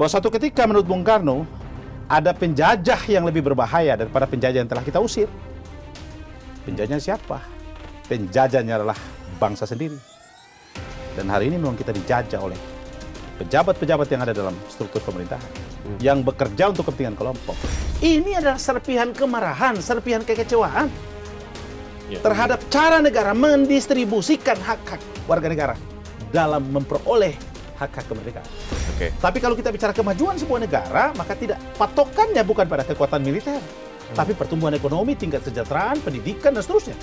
bahwa suatu ketika menurut Bung Karno ada penjajah yang lebih berbahaya daripada penjajah yang telah kita usir. Penjajahnya siapa? Penjajahnya adalah bangsa sendiri. Dan hari ini memang kita dijajah oleh pejabat-pejabat yang ada dalam struktur pemerintahan yang bekerja untuk kepentingan kelompok. Ini adalah serpihan kemarahan, serpihan kekecewaan terhadap cara negara mendistribusikan hak-hak warga negara dalam memperoleh hak-hak kemerdekaan. Tapi kalau kita bicara kemajuan sebuah negara, maka tidak patokannya bukan pada kekuatan militer, tapi pertumbuhan ekonomi, tingkat kesejahteraan, pendidikan dan seterusnya.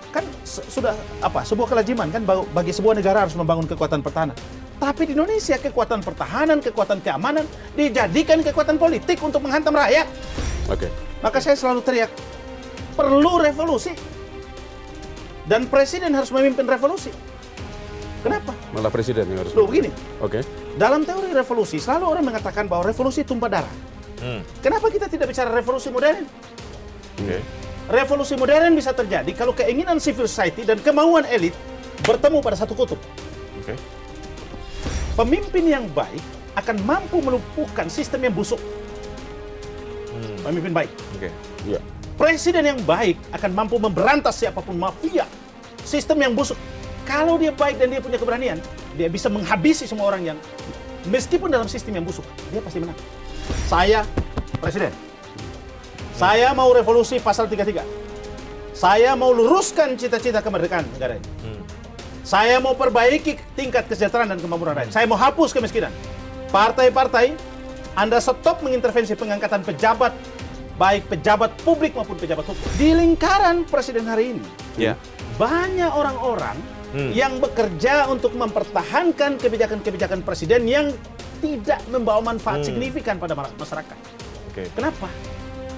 Kan sudah sebuah kelaziman kan bagi sebuah negara harus membangun kekuatan pertahanan. Tapi di Indonesia kekuatan pertahanan, kekuatan keamanan dijadikan kekuatan politik untuk menghantam rakyat. Maka saya selalu teriak, perlu revolusi. Dan presiden harus memimpin revolusi. Kenapa? Malah presiden yang harus. Loh begini. Dalam Dalam teori revolusi selalu orang mengatakan bahwa revolusi tumpah darah. Kenapa kita tidak bicara revolusi modern? Revolusi modern bisa terjadi kalau keinginan civil society dan kemauan elit bertemu pada satu kutub. Pemimpin yang baik akan mampu melumpuhkan sistem yang busuk. Pemimpin baik. Presiden yang baik akan mampu memberantas siapapun mafia sistem yang busuk. Kalau dia baik dan dia punya keberanian, dia bisa menghabisi semua orang yang meskipun dalam sistem yang busuk, dia pasti menang. Saya presiden. Saya mau revolusi pasal 33. Saya mau luruskan cita-cita kemerdekaan negara ini. Saya mau perbaiki tingkat kesejahteraan dan kemakmuran rakyat. Saya mau hapus kemiskinan. Partai-partai, Anda stop mengintervensi pengangkatan pejabat, baik pejabat publik maupun pejabat hukum. Di lingkaran presiden hari ini, banyak orang-orang yang bekerja untuk mempertahankan kebijakan-kebijakan presiden yang tidak membawa manfaat signifikan pada masyarakat. Kenapa?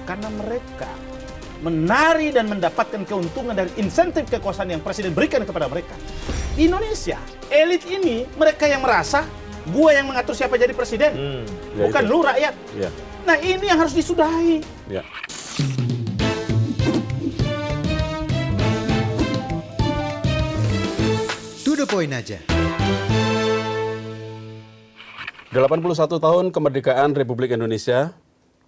Karena mereka menari dan mendapatkan keuntungan dari insentif kekuasaan yang presiden berikan kepada mereka. Di Indonesia, elit ini mereka yang merasa gua yang mengatur siapa jadi presiden, bukan lu rakyat. Nah ini yang harus disudahi. To the point aja. 81 tahun kemerdekaan Republik Indonesia,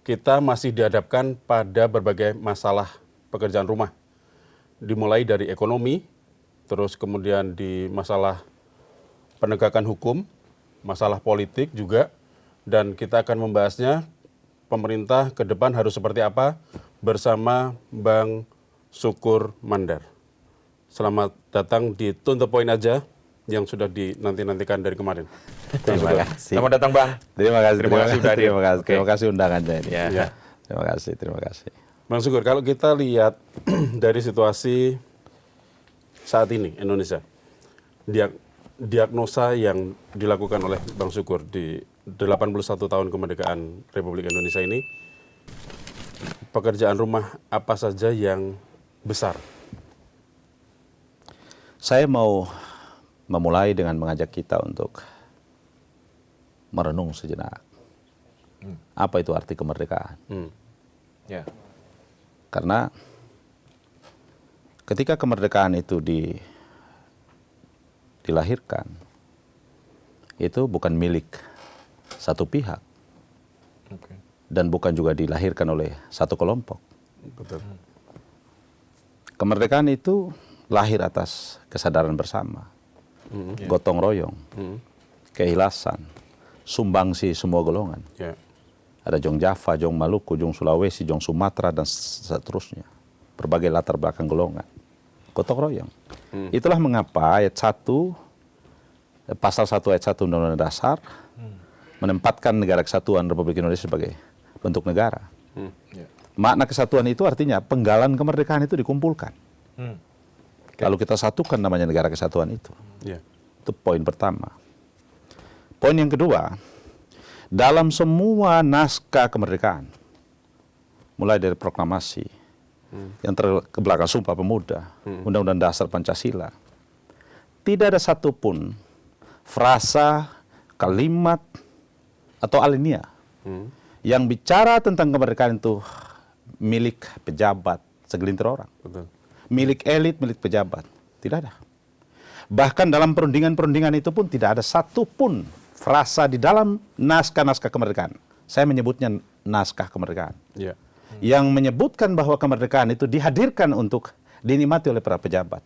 kita masih dihadapkan pada berbagai masalah pekerjaan rumah. Dimulai dari ekonomi, terus kemudian di masalah penegakan hukum, masalah politik juga, dan kita akan membahasnya pemerintah ke depan harus seperti apa bersama Bang Sukur Mandar. Selamat datang di To the Point aja yang sudah dinanti-nantikan dari kemarin. Terima kasih. Selamat datang, Bang. Terima kasih sudah hadir. Oke. Terima kasih undangannya ini. Ya. Terima kasih. Bang Sukur, kalau kita lihat dari situasi saat ini Indonesia, diagnosa yang dilakukan oleh Bang Sukur di 81 tahun kemerdekaan Republik Indonesia ini, pekerjaan rumah apa saja yang besar? Saya mau memulai dengan mengajak kita untuk merenung sejenak. Apa itu arti kemerdekaan? Karena ketika kemerdekaan itu dilahirkan, itu bukan milik satu pihak. Dan bukan juga dilahirkan oleh satu kelompok. Kemerdekaan itu lahir atas kesadaran bersama, gotong royong, keikhlasan, sumbangsi semua golongan. Ada Jong Java, Jong Maluku, Jong Sulawesi, Jong Sumatera, dan seterusnya. Berbagai latar belakang golongan. Gotong royong. Itulah mengapa ayat 1, pasal 1 ayat 1 Undang-Undang Dasar, menempatkan negara kesatuan Republik Indonesia sebagai bentuk negara. Makna kesatuan itu artinya penggalan kemerdekaan itu dikumpulkan. Lalu kita satukan namanya negara kesatuan itu. Itu poin pertama. Poin yang kedua, dalam semua naskah kemerdekaan, mulai dari proklamasi, yang ke belakang Sumpah Pemuda, Undang-Undang Dasar Pancasila, tidak ada satupun frasa, kalimat, atau alinea yang bicara tentang kemerdekaan itu milik pejabat segelintir orang. Milik elit, milik pejabat. Tidak ada. Bahkan dalam perundingan-perundingan itu pun tidak ada satupun frasa di dalam naskah-naskah kemerdekaan. Saya menyebutnya naskah kemerdekaan. Ya. Yang menyebutkan bahwa kemerdekaan itu dihadirkan untuk dinikmati oleh para pejabat,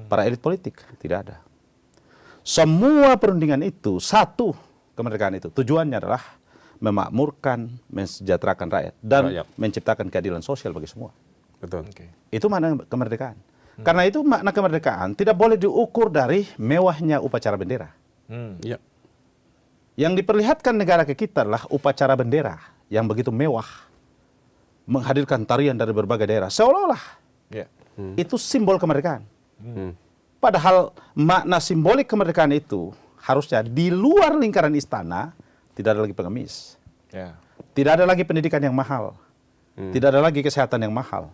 para elit politik. Tidak ada. Semua perundingan itu, satu kemerdekaan itu, tujuannya adalah memakmurkan, mensejahterakan rakyat, dan menciptakan keadilan sosial bagi semua. Betul. Itu makna kemerdekaan. Karena itu makna kemerdekaan tidak boleh diukur dari mewahnya upacara bendera. Ya. Yang diperlihatkan negara ke kita adalah upacara bendera yang begitu mewah, menghadirkan tarian dari berbagai daerah, seolah-olah itu simbol kemerdekaan. Padahal makna simbolik kemerdekaan itu harusnya di luar lingkaran istana tidak ada lagi pengemis, tidak ada lagi pendidikan yang mahal, tidak ada lagi kesehatan yang mahal.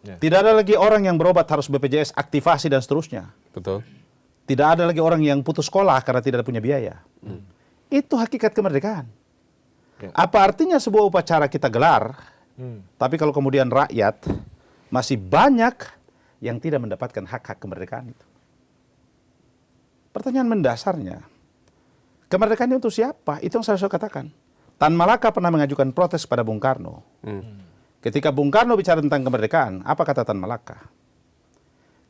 Tidak ada lagi orang yang berobat harus BPJS, aktivasi dan seterusnya. Betul. Tidak ada lagi orang yang putus sekolah karena tidak punya biaya. Itu hakikat kemerdekaan. Apa artinya sebuah upacara kita gelar, tapi kalau kemudian rakyat masih banyak yang tidak mendapatkan hak-hak kemerdekaan itu. Pertanyaan mendasarnya, kemerdekaan itu untuk siapa? Itu yang saya katakan. Tan Malaka pernah mengajukan protes pada Bung Karno. Ketika Bung Karno bicara tentang kemerdekaan, apa kata Tan Malaka?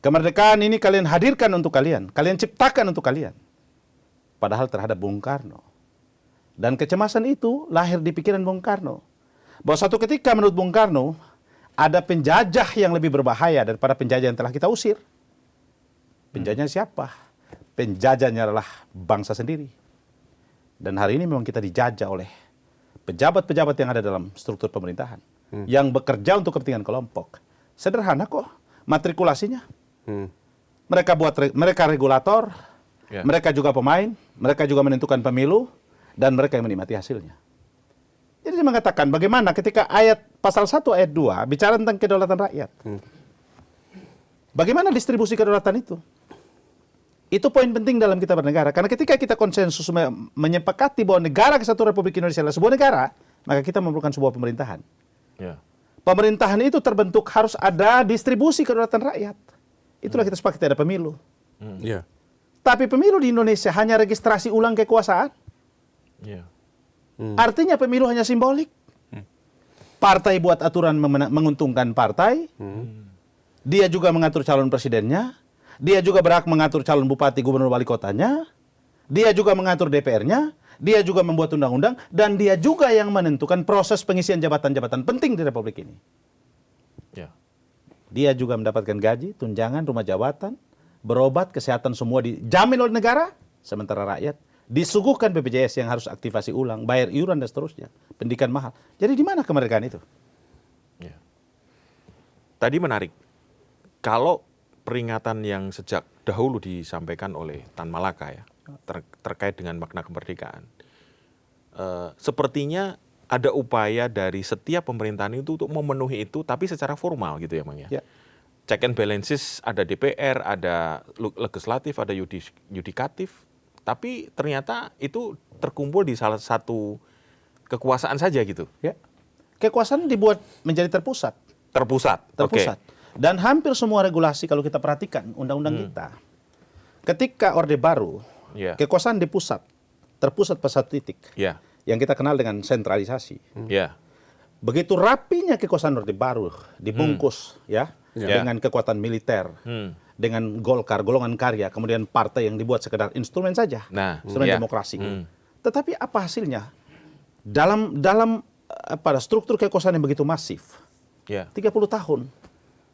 Kemerdekaan ini kalian hadirkan untuk kalian ciptakan untuk kalian. Padahal terhadap Bung Karno. Dan kecemasan itu lahir di pikiran Bung Karno. Bahwa suatu ketika menurut Bung Karno, ada penjajah yang lebih berbahaya daripada penjajah yang telah kita usir. Penjajahnya siapa? Penjajahnya adalah bangsa sendiri. Dan hari ini memang kita dijajah oleh pejabat-pejabat yang ada dalam struktur pemerintahan. Yang bekerja untuk kepentingan kelompok. Sederhana kok matrikulasinya. Mereka regulator, mereka juga pemain, mereka juga menentukan pemilu, dan mereka yang menikmati hasilnya. Jadi dia mengatakan bagaimana ketika pasal 1 ayat 2 bicara tentang kedaulatan rakyat. Bagaimana distribusi kedaulatan itu? Itu poin penting dalam kita bernegara. Karena ketika kita konsensus menyepakati bahwa negara Kesatuan Republik Indonesia adalah sebuah negara, maka kita memerlukan sebuah pemerintahan. Pemerintahan itu terbentuk harus ada distribusi kedaulatan rakyat. Itulah kita sepakati ada pemilu. Tapi pemilu di Indonesia hanya registrasi ulang kekuasaan. Artinya pemilu hanya simbolik. Partai buat aturan menguntungkan partai. Dia juga mengatur calon presidennya. Dia juga berhak mengatur calon bupati, gubernur, wali kotanya. Dia juga mengatur DPR-nya. Dia juga membuat undang-undang, dan dia juga yang menentukan proses pengisian jabatan-jabatan penting di Republik ini. Dia juga mendapatkan gaji, tunjangan, rumah jabatan, berobat, kesehatan semua dijamin oleh negara, sementara rakyat disuguhkan BPJS yang harus aktivasi ulang, bayar iuran dan seterusnya, pendidikan mahal. Jadi di mana kemerdekaan itu? Tadi menarik, kalau peringatan yang sejak dahulu disampaikan oleh Tan Malaka ya, terkait dengan makna kemerdekaan. Sepertinya ada upaya dari setiap pemerintahan itu untuk memenuhi itu, tapi secara formal gitu ya, Bang ya. Check and balances, ada DPR, ada legislatif, ada yudikatif, tapi ternyata itu terkumpul di salah satu kekuasaan saja gitu. Kekuasaan dibuat menjadi terpusat. Terpusat. Dan hampir semua regulasi kalau kita perhatikan undang-undang kita, ketika Orde Baru, kekuasaan di pusat, terpusat pada satu titik, yang kita kenal dengan sentralisasi. Begitu rapinya kekuasaan Orde Baru dibungkus dengan kekuatan militer, dengan Golkar, golongan karya, kemudian partai yang dibuat sekedar instrumen saja, instrumen demokrasi. Tetapi apa hasilnya? Dalam pada struktur kekuasaan yang begitu masif, 30 tahun,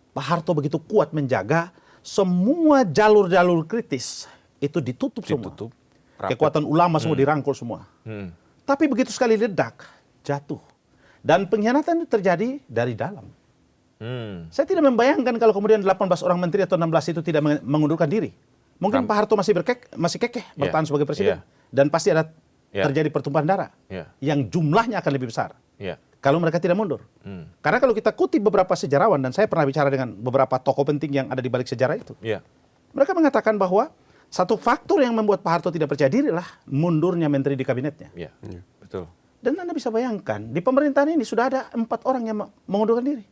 Pak Harto begitu kuat menjaga semua jalur-jalur kritis itu ditutup semua. Kekuatan ulama semua dirangkul semua. Tapi begitu sekali ledak, jatuh. Dan pengkhianatan itu terjadi dari dalam. Saya tidak membayangkan kalau kemudian 18 orang menteri atau 16 itu tidak mengundurkan diri. Mungkin Pak Harto masih kekeh bertahan sebagai presiden. Dan pasti ada terjadi pertumpahan darah. Yang jumlahnya akan lebih besar. Kalau mereka tidak mundur. Karena kalau kita kutip beberapa sejarawan, dan saya pernah bicara dengan beberapa tokoh penting yang ada di balik sejarah itu. Mereka mengatakan bahwa satu faktor yang membuat Pak Harto tidak percaya diri adalah mundurnya menteri di kabinetnya. Betul. Dan Anda bisa bayangkan, di pemerintahan ini sudah ada 4 orang yang mengundurkan diri.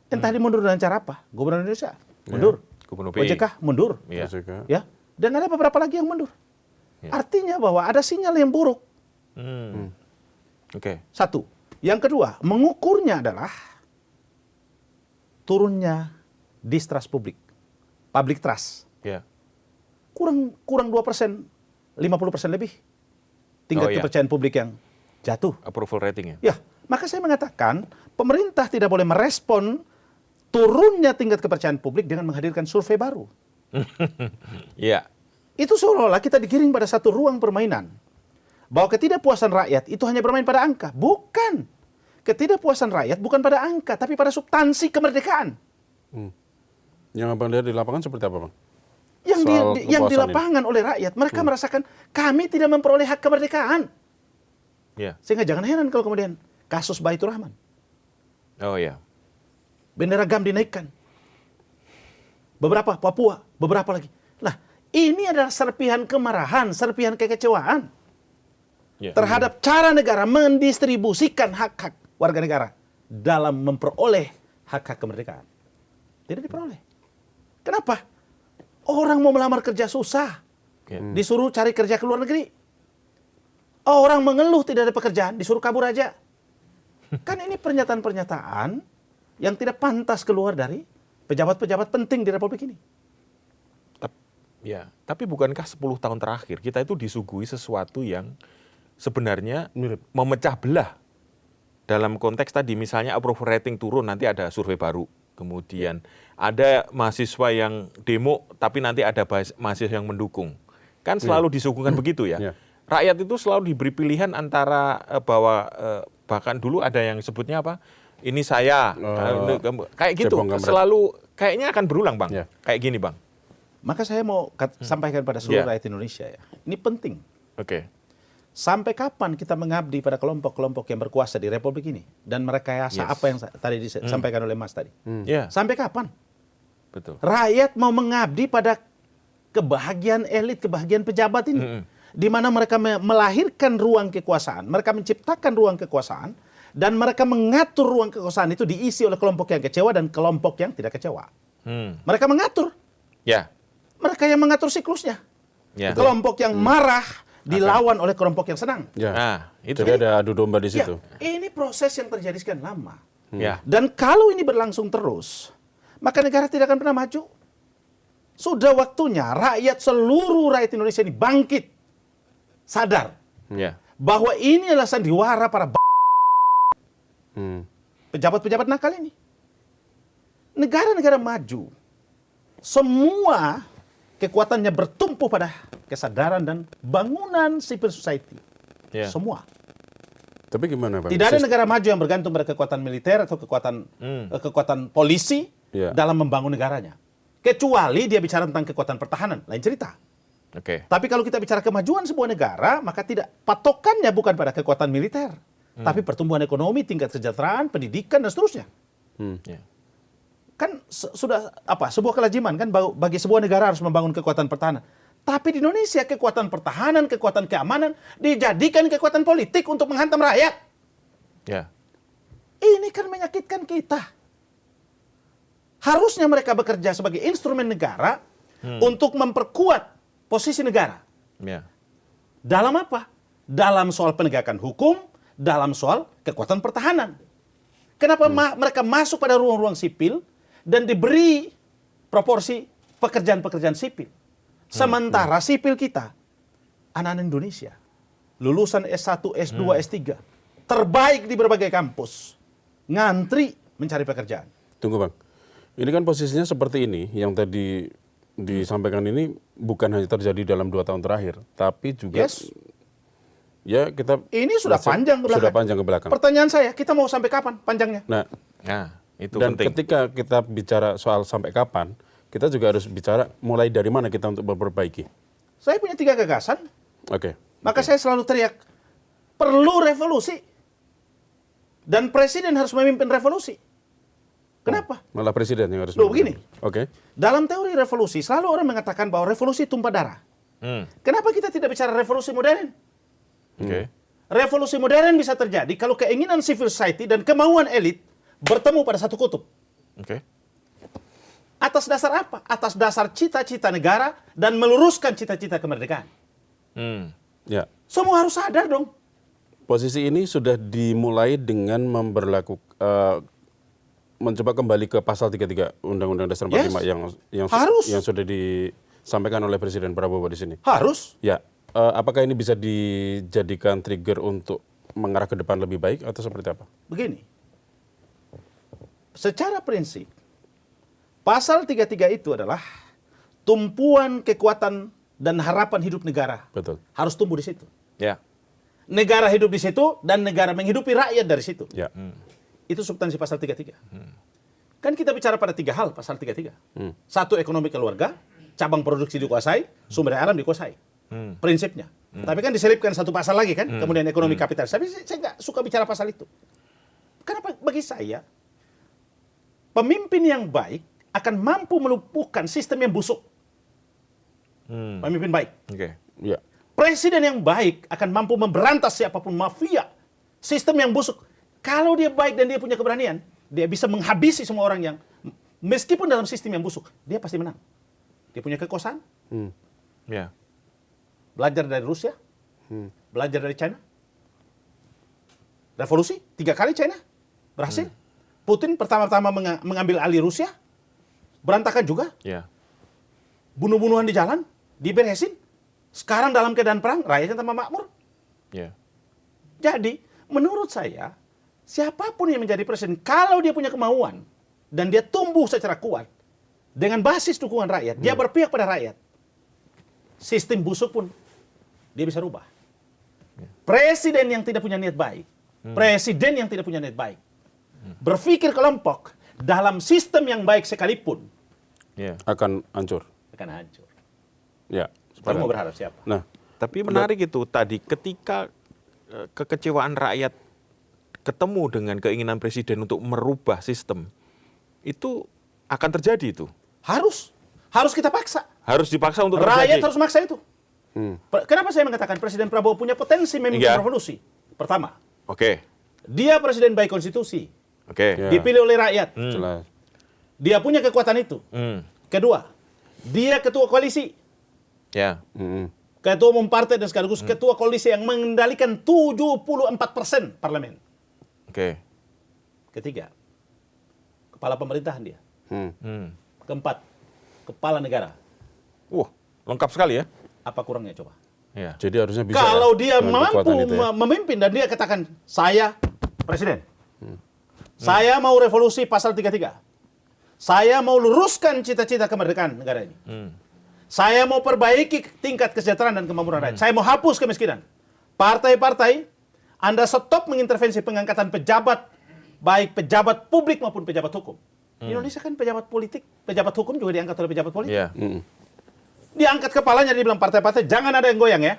Entah dia mundur dengan cara apa. Gubernur Indonesia mundur. Gubernur BI. OJK mundur. OJK. Dan ada beberapa lagi yang mundur. Artinya bahwa ada sinyal yang buruk. Oke. Satu. Yang kedua, mengukurnya adalah turunnya distrust publik. Public trust. Ya. Kurang 2%, 50% lebih. Tingkat kepercayaan publik yang jatuh. Approval rating ya? Ya, maka saya mengatakan pemerintah tidak boleh merespon turunnya tingkat kepercayaan publik dengan menghadirkan survei baru. Iya. Itu seolah-olah kita digiring pada satu ruang permainan. Bahwa ketidakpuasan rakyat itu hanya bermain pada angka. Bukan. Ketidakpuasan rakyat bukan pada angka, tapi pada substansi kemerdekaan. Yang Abang lihat di lapangan seperti apa, Bang? Yang di lapangan oleh rakyat, mereka merasakan kami tidak memperoleh hak kemerdekaan. Ya. Sehingga jangan heran kalau kemudian kasus Baitur Rahman. Oh ya. Bendera GAM dinaikkan. Beberapa Papua, beberapa lagi. Nah, ini adalah serpihan kemarahan, serpihan kekecewaan terhadap cara negara mendistribusikan hak-hak warga negara dalam memperoleh hak-hak kemerdekaan. Tidak diperoleh. Kenapa? Orang mau melamar kerja susah. Disuruh cari kerja ke luar negeri. Orang mengeluh tidak ada pekerjaan, disuruh kabur aja. Kan ini pernyataan-pernyataan yang tidak pantas keluar dari pejabat-pejabat penting di Republik ini. Ya, tapi bukankah 10 tahun terakhir kita itu disuguhi sesuatu yang sebenarnya memecah belah dalam konteks tadi, misalnya approval rating turun, nanti ada survei baru. Kemudian ada mahasiswa yang demo, tapi nanti ada mahasiswa yang mendukung. Kan selalu disuguhkan begitu ya. Rakyat itu selalu diberi pilihan antara bahwa bahkan dulu ada yang sebutnya apa? Ini saya, kayak gitu. Selalu kayaknya akan berulang, Bang. Kayak gini, Bang. Maka saya mau sampaikan pada seluruh rakyat Indonesia ya. Ini penting. Oke. Sampai kapan kita mengabdi pada kelompok-kelompok yang berkuasa di Republik ini dan merekayasa apa yang tadi disampaikan oleh Mas tadi? Sampai kapan? Betul. Rakyat mau mengabdi pada kebahagiaan elit, kebahagiaan pejabat ini, di mana mereka melahirkan ruang kekuasaan, mereka menciptakan ruang kekuasaan, dan mereka mengatur ruang kekuasaan itu diisi oleh kelompok yang kecewa dan kelompok yang tidak kecewa. Mereka mengatur. Ya. Mereka yang mengatur siklusnya. Kelompok yang marah dilawan oleh kelompok yang senang. Nah, itu. Jadi ada adu domba di situ. Ini proses yang terjadi sekian lama. Ya. Dan kalau ini berlangsung terus, maka negara tidak akan pernah maju. Sudah waktunya seluruh rakyat Indonesia ini bangkit. Sadar. Bahwa ini adalah sandiwara para pejabat-pejabat nakal ini. Negara-negara maju, semua kekuatannya bertumpu pada kesadaran dan bangunan civil society. Semua. Tapi gimana, Bang? Tidak ada negara maju yang bergantung pada kekuatan militer atau kekuatan polisi dalam membangun negaranya. Kecuali dia bicara tentang kekuatan pertahanan, lain cerita. Tapi kalau kita bicara kemajuan sebuah negara, maka tidak patokannya bukan pada kekuatan militer, tapi pertumbuhan ekonomi, tingkat kesejahteraan, pendidikan dan seterusnya. Kan sudah sebuah kelaziman kan bagi sebuah negara harus membangun kekuatan pertahanan. Tapi di Indonesia kekuatan pertahanan, kekuatan keamanan dijadikan kekuatan politik untuk menghantam rakyat. Ini kan menyakitkan kita. Harusnya mereka bekerja sebagai instrumen negara untuk memperkuat posisi negara. Dalam apa? Dalam soal penegakan hukum, dalam soal kekuatan pertahanan. Kenapa mereka masuk pada ruang-ruang sipil dan diberi proporsi pekerjaan-pekerjaan sipil. Sementara sipil kita, anak-anak Indonesia, lulusan S1, S2, S3, terbaik di berbagai kampus, ngantri mencari pekerjaan. Tunggu, Bang. Ini kan posisinya seperti ini, yang tadi disampaikan ini bukan hanya terjadi dalam 2 tahun terakhir, tapi juga ya kita ini sudah panjang ke belakang. Pertanyaan saya, kita mau sampai kapan panjangnya? Nah, itu dan penting. Ketika kita bicara soal sampai kapan, kita juga harus bicara mulai dari mana kita untuk memperbaiki. Saya punya 3 gagasan. Maka saya selalu teriak, perlu revolusi. Dan presiden harus memimpin revolusi. Kenapa? Malah presiden yang harus memimpin. Begini. Dalam teori revolusi, selalu orang mengatakan bahwa revolusi tumpah darah. Kenapa kita tidak bicara revolusi modern? Revolusi modern bisa terjadi kalau keinginan civil society dan kemauan elit bertemu pada satu kutub. Atas dasar apa? Atas dasar cita-cita negara dan meluruskan cita-cita kemerdekaan. Ya. Semua harus sadar dong. Posisi ini sudah dimulai dengan mencoba kembali ke pasal 33 Undang-Undang Dasar 45 Harus. yang sudah disampaikan oleh Presiden Prabowo di sini. Harus. Ya, apakah ini bisa dijadikan trigger untuk mengarah ke depan lebih baik atau seperti apa? Begini, secara prinsip, pasal 33 itu adalah tumpuan kekuatan dan harapan hidup negara. Betul. Harus tumbuh di situ. Ya. Negara hidup di situ dan negara menghidupi rakyat dari situ. Ya. Itu substansi pasal 33. Kan kita bicara pada 3 hal pasal 33. Satu, ekonomi keluarga, cabang produksi dikuasai, sumber daya alam dikuasai. Prinsipnya. Tapi kan diselipkan satu pasal lagi kan, kemudian ekonomi kapitalis. Tapi saya nggak suka bicara pasal itu. Kenapa? Bagi saya, pemimpin yang baik akan mampu melumpuhkan sistem yang busuk. Pemimpin baik. Oke. Ya. Presiden yang baik akan mampu memberantas siapapun mafia. Sistem yang busuk. Kalau dia baik dan dia punya keberanian, dia bisa menghabisi semua orang yang, meskipun dalam sistem yang busuk, dia pasti menang. Dia punya kekuasaan, Ya. belajar dari Rusia, belajar dari China. Revolusi, 3 kali China berhasil. Putin pertama-tama mengambil alih Rusia, berantakan juga. Ya. Bunuh-bunuhan di jalan, diberesin. Sekarang dalam keadaan perang, rakyatnya tambah makmur. Ya. Jadi, menurut saya, siapapun yang menjadi presiden, kalau dia punya kemauan, dan dia tumbuh secara kuat, dengan basis dukungan rakyat, dia berpihak pada rakyat, sistem busuk pun, dia bisa rubah. Presiden yang tidak punya niat baik, presiden yang tidak punya niat baik, berpikir kelompok, dalam sistem yang baik sekalipun, Ya. Akan hancur. akan hancur. Ya. Kamu mau berharap siapa? Nah, Tapi menarik itu tadi ketika kekecewaan rakyat ketemu dengan keinginan presiden untuk merubah sistem, itu akan terjadi itu. Harus kita paksa. Harus dipaksa untuk Rakyat terjadi. harus maksa itu. Kenapa saya mengatakan Presiden Prabowo punya potensi memimpin Iya. revolusi? Pertama, Oke. dia presiden baik konstitusi, Oke. Ya. dipilih oleh rakyat. jelas. Dia punya kekuatan itu. Kedua, dia ketua koalisi, Ya. ketua umum partai dan sekaligus ketua koalisi yang mengendalikan 74% parlemen. Oke. Ketiga, kepala pemerintahan dia. Keempat, kepala negara. Wah, lengkap sekali ya. Apa kurangnya coba? Ya. Jadi harusnya bisa. Kalau ya, dia dengan mampu kekuatan itu ya. memimpin dan dia katakan, saya presiden. Saya mau revolusi pasal 33. Saya mau luruskan cita-cita kemerdekaan negara ini. Saya mau perbaiki tingkat kesejahteraan dan kemakmuran rakyat. Saya mau hapus kemiskinan. Partai-partai, Anda stop mengintervensi pengangkatan pejabat, baik pejabat publik maupun pejabat hukum. Di Indonesia kan pejabat politik, pejabat hukum juga diangkat oleh pejabat politik. Ya. Diangkat kepalanya, dia bilang partai-partai, jangan ada yang goyang ya.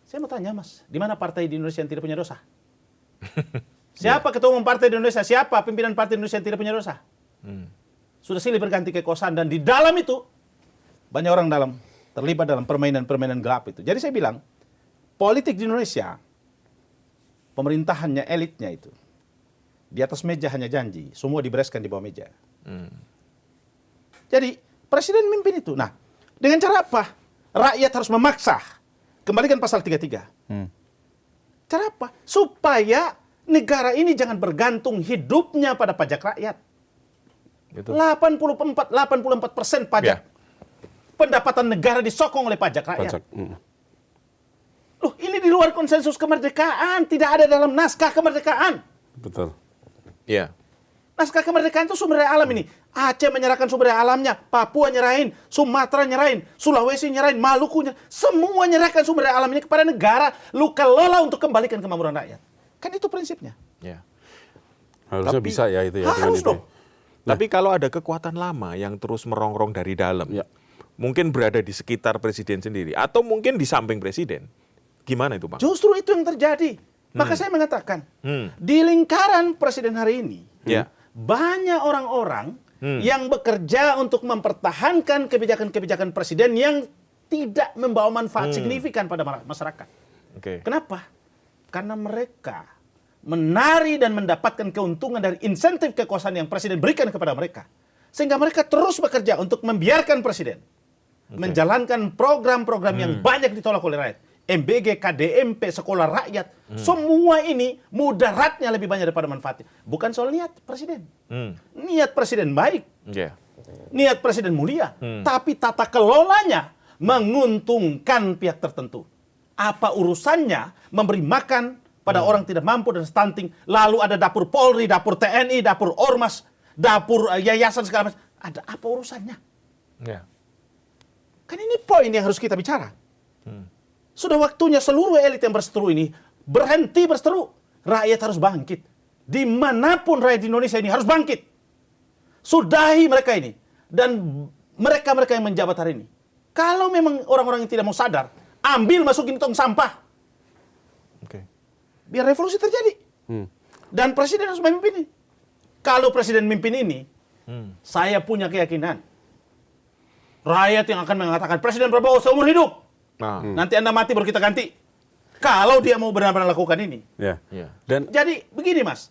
Saya mau tanya mas, di mana partai di Indonesia yang tidak punya dosa? Siapa ketua umum partai di Indonesia? Siapa pimpinan partai di Indonesia yang tidak punya dosa? Sudah silih berganti kekuasaan dan di dalam itu banyak orang terlibat dalam permainan-permainan gelap itu. Jadi saya bilang, politik di Indonesia, pemerintahannya, elitnya itu, di atas meja hanya janji, semua dibereskan di bawah meja. Jadi presiden mimpin itu. Nah, dengan cara apa? Rakyat harus memaksa. Kembalikan pasal 33. Cara apa? Supaya negara ini jangan bergantung hidupnya pada pajak rakyat. Itu. 84% pajak. Ya. Pendapatan negara disokong oleh pajak rakyat. Pajak. Loh, ini di luar konsensus kemerdekaan. Tidak ada dalam naskah kemerdekaan. Betul. Ya. Naskah kemerdekaan itu sumber daya alam ini. Aceh menyerahkan sumber daya alamnya, Papua nyerahin, Sumatera nyerahin, Sulawesi nyerahin, Maluku nyerahin. Semua nyerahkan sumber daya alamnya kepada negara, lu kelola untuk kembalikan kemakmuran rakyat. Kan itu prinsipnya. Ya. Harusnya Tapi- bisa ya itu ya. Harus dengan itu. dong. Tapi kalau ada kekuatan lama yang terus merongrong dari dalam, Ya. mungkin berada di sekitar presiden sendiri, atau mungkin di samping presiden, gimana itu Bang? Justru itu yang terjadi. Maka saya mengatakan, di lingkaran presiden hari ini, Ya. banyak orang-orang yang bekerja untuk mempertahankan kebijakan-kebijakan presiden yang tidak membawa manfaat signifikan pada masyarakat. Oke. Kenapa? Karena mereka menari dan mendapatkan keuntungan dari insentif kekuasaan yang presiden berikan kepada mereka. Sehingga mereka terus bekerja untuk membiarkan presiden menjalankan program-program yang banyak ditolak oleh rakyat. MBG, KDMP, sekolah rakyat, semua ini mudaratnya lebih banyak daripada manfaatnya. Bukan soal niat presiden. Niat presiden baik, niat presiden mulia, tapi tata kelolanya menguntungkan pihak tertentu. Apa urusannya memberi makan pada orang tidak mampu dan stunting, lalu ada dapur Polri, dapur TNI, dapur Ormas, dapur yayasan segala macam. Ada apa urusannya? Kan ini poin yang harus kita bicara. Sudah waktunya seluruh elit yang berseteru ini berhenti berseteru. Rakyat harus bangkit. Dimanapun rakyat di Indonesia ini harus bangkit. Sudahi mereka ini. Dan mereka-mereka yang menjabat hari ini. Kalau memang orang-orang yang tidak mau sadar, ambil masukin tong sampah. Biar revolusi terjadi. Dan presiden harus memimpin ini. Kalau presiden memimpin ini, saya punya keyakinan. Rakyat yang akan mengatakan, Presiden Prabowo seumur hidup. Nanti Anda mati baru kita ganti. Kalau dia mau benar-benar lakukan ini. Dan Jadi begini Mas,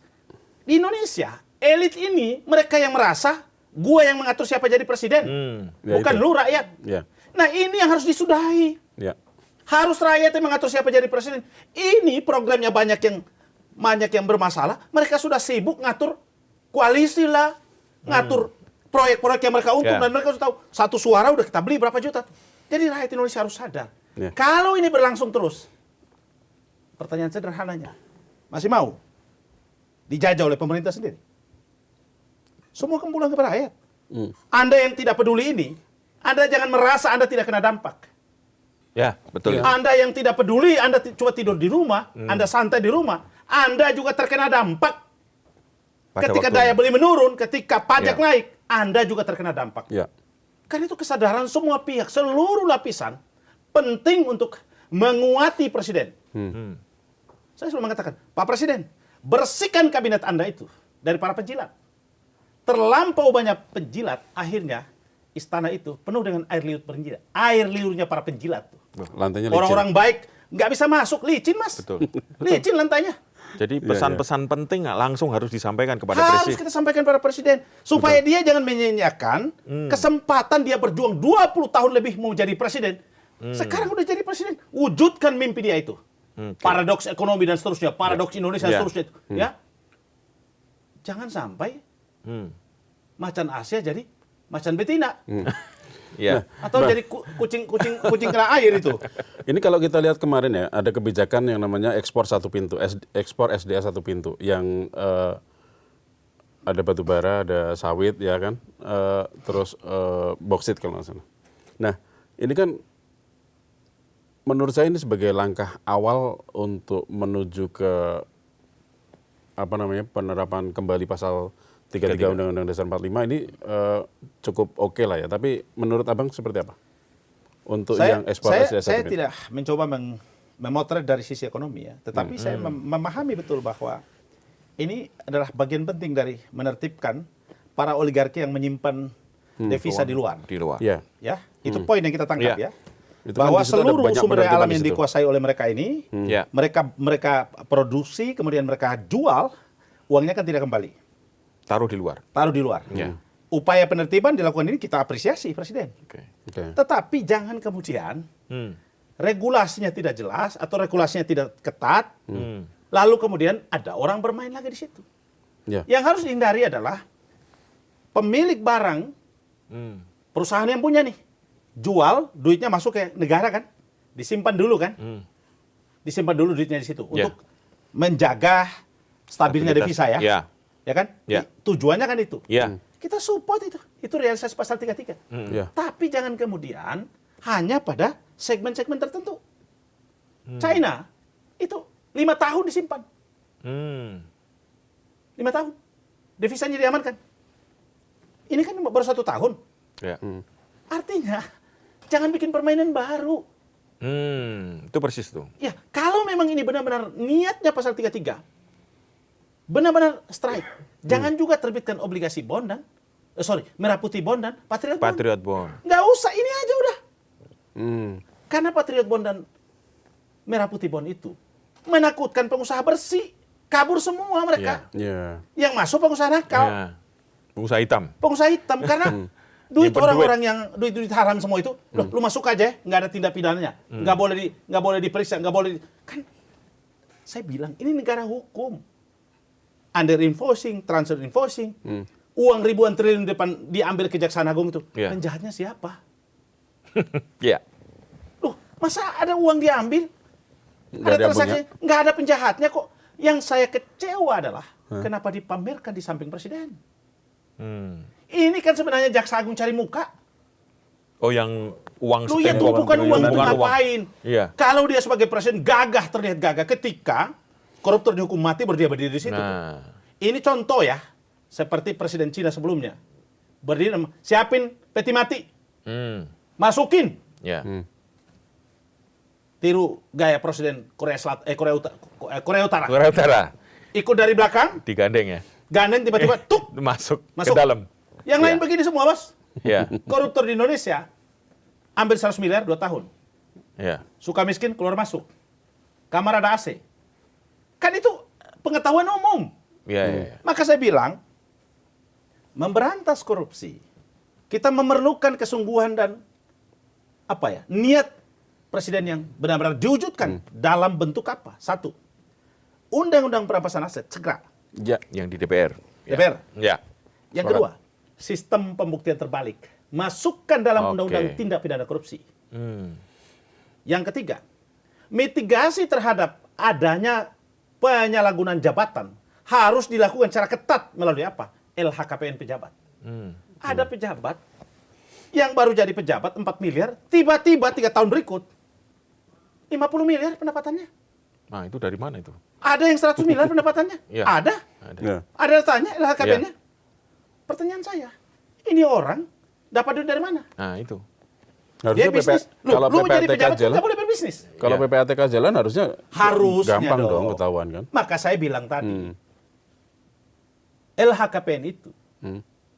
di Indonesia elit ini mereka yang merasa gua yang mengatur siapa jadi presiden, bukan lu rakyat. Nah ini yang harus disudahi. Harus rakyat yang mengatur siapa jadi presiden. Ini programnya banyak yang bermasalah. Mereka sudah sibuk ngatur koalisi lah, ngatur proyek-proyek yang mereka untung dan mereka sudah tahu satu suara udah kita beli berapa juta. Jadi rakyat Indonesia harus sadar. Kalau ini berlangsung terus, pertanyaan sederhananya, masih mau dijajah oleh pemerintah sendiri? Semua kan pulang kepada rakyat. Anda yang tidak peduli ini, Anda jangan merasa Anda tidak kena dampak. Betul. Anda yang tidak peduli, Anda cuma tidur di rumah, Anda santai di rumah, Anda juga terkena dampak. Ketika daya beli menurun, ketika pajak naik, Anda juga terkena dampak. Karena itu kesadaran semua pihak, seluruh lapisan, penting untuk menguati presiden. Saya selalu mengatakan, Pak Presiden, bersihkan kabinet Anda itu dari para penjilat. Terlampau banyak penjilat, akhirnya istana itu penuh dengan air liur penjilat. Air liurnya para penjilat. lantainya licin. Orang-orang baik nggak bisa masuk, licin Mas. Licin lantainya. Jadi pesan-pesan penting langsung harus disampaikan kepada Harus presiden. kita sampaikan pada presiden. Supaya dia jangan menyanyiakan kesempatan dia berjuang 20 tahun lebih mau jadi presiden. Sekarang udah jadi presiden. Wujudkan mimpi dia itu. Paradoks ekonomi dan seterusnya. Paradoks Indonesia dan seterusnya. Itu. Ya. Jangan sampai macan Asia jadi macan betina. Atau jadi kucing kena air itu. Ini kalau kita lihat kemarin ya, ada kebijakan yang namanya ekspor satu pintu, ekspor SDA satu pintu, yang ada batu bara, ada sawit, ya kan, terus boksit kalau nggak salah. Nah, ini kan menurut saya ini sebagai langkah awal untuk menuju ke penerapan kembali pasal 33 Undang-Undang Dasar 45 ini cukup oke lah ya. Tapi menurut Abang seperti apa? Untuk yang ekspor SDA satu pintu. Saya tidak mencoba memotret dari sisi ekonomi ya. Tetapi saya memahami betul bahwa ini adalah bagian penting dari menertibkan para oligarki yang menyimpan devisa di luar. Ya, itu poin yang kita tangkap ya. Itu bahwa kan seluruh sumber daya alam yang di situ. dikuasai oleh mereka ini, mereka produksi, kemudian mereka jual, uangnya kan tidak kembali. Taruh di luar. Upaya penertiban dilakukan ini kita apresiasi Presiden. Tetapi jangan kemudian regulasinya tidak jelas atau regulasinya tidak ketat, lalu kemudian ada orang bermain lagi di situ. Yang harus dihindari adalah pemilik barang, perusahaan yang punya nih, jual, duitnya masuk ke negara kan, disimpan dulu kan, disimpan dulu duitnya di situ untuk menjaga stabilnya devisa ya. Ya kan? Tujuannya kan itu. Kita support itu realisasi pasal 33. Tapi jangan kemudian hanya pada segmen-segmen tertentu. China itu 5 tahun disimpan. 5 tahun. Devisanya diamankan. Ini kan baru 1 tahun. Artinya jangan bikin permainan baru. Itu persis tuh. Ya, kalau memang ini benar-benar niatnya pasal 33, benar-benar strike. Jangan juga terbitkan obligasi bond dan merah putih bond dan patriot bond. Nggak usah, ini aja udah. Karena patriot bond dan merah putih bond itu menakutkan pengusaha bersih, kabur semua mereka. Yang masuk pengusaha nakal. Pengusaha hitam. Pengusaha hitam karena Duit Nyimpen orang-orang yang duit haram semua itu, loh, lu masuk aja ya, nggak ada tindak pidananya, nggak boleh diperiksa, nggak boleh kan. Saya bilang ini negara hukum, under invoicing, transfer invoicing, uang ribuan triliun depan diambil Kejaksaan Agung itu, penjahatnya siapa? Iya. Loh, masa ada uang diambil? Nggak ada transaksi, punya. nggak ada penjahatnya kok. Yang saya kecewa adalah kenapa dipamerkan di samping presiden. Ini kan sebenarnya Jaksa Agung cari muka. Oh, yang uang Lu yang setempat tumpukan uang itu ngapain? Iya. Kalau dia sebagai presiden terlihat gagah ketika koruptor dihukum mati baru dia berdiri di situ. Nah. Ini contoh ya, seperti presiden Cina sebelumnya. Berdiri, siapin peti mati, masukin. Ya. Tiru gaya presiden Korea Utara. Korea Utara Ikut dari belakang, digandeng ya. gandeng tiba-tiba tuk Masuk ke masuk. dalam. Yang lain begini semua, Bos. Ya. Koruptor di Indonesia ambil 100 miliar 2 tahun. Ya. Suka miskin keluar masuk. Kamar ada AC. Kan itu pengetahuan umum. Ya. Maka saya bilang memberantas korupsi kita memerlukan kesungguhan dan niat presiden yang benar-benar diwujudkan dalam bentuk apa? Satu, Undang-Undang Perampasan Aset segera. Ya. Yang di DPR. DPR. Ya. Yang kedua, sistem pembuktian terbalik. Masukkan dalam Undang-Undang Tindak Pidana Korupsi. Yang ketiga, mitigasi terhadap adanya penyalahgunaan jabatan harus dilakukan secara ketat melalui apa? LHKPN pejabat. Ada pejabat yang baru jadi pejabat 4 miliar, tiba-tiba 3 tahun berikut 50 miliar pendapatannya. Nah, itu dari mana itu? Ada yang 100 miliar pendapatannya? Ya. Ada. Ya. Ada tanya LHKPN-nya? Pertanyaan saya, ini orang dapat duit dari mana? Nah, itu. Harusnya Dia bisnis. kalau Lu jadi PPATK pejabat jalan, nggak boleh berbisnis. kalau Ya. PPATK jalan harusnya gampang dong. dong ketahuan kan. Maka saya bilang tadi, LHKPN itu,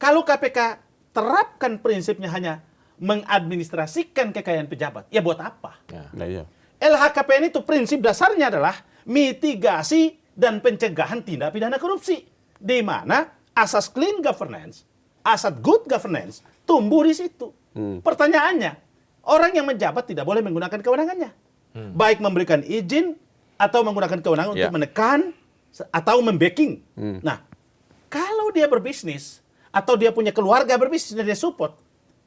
kalau KPK terapkan prinsipnya hanya mengadministrasikan kekayaan pejabat, ya buat apa? Ya. Nah, iya. LHKPN itu prinsip dasarnya adalah mitigasi dan pencegahan tindak pidana korupsi. Di mana asas clean governance, asas good governance tumbuh di situ. Pertanyaannya, orang yang menjabat tidak boleh menggunakan kewenangannya. Baik memberikan izin atau menggunakan kewenangan untuk menekan atau membacking. Nah, kalau dia berbisnis atau dia punya keluarga berbisnis dan dia support,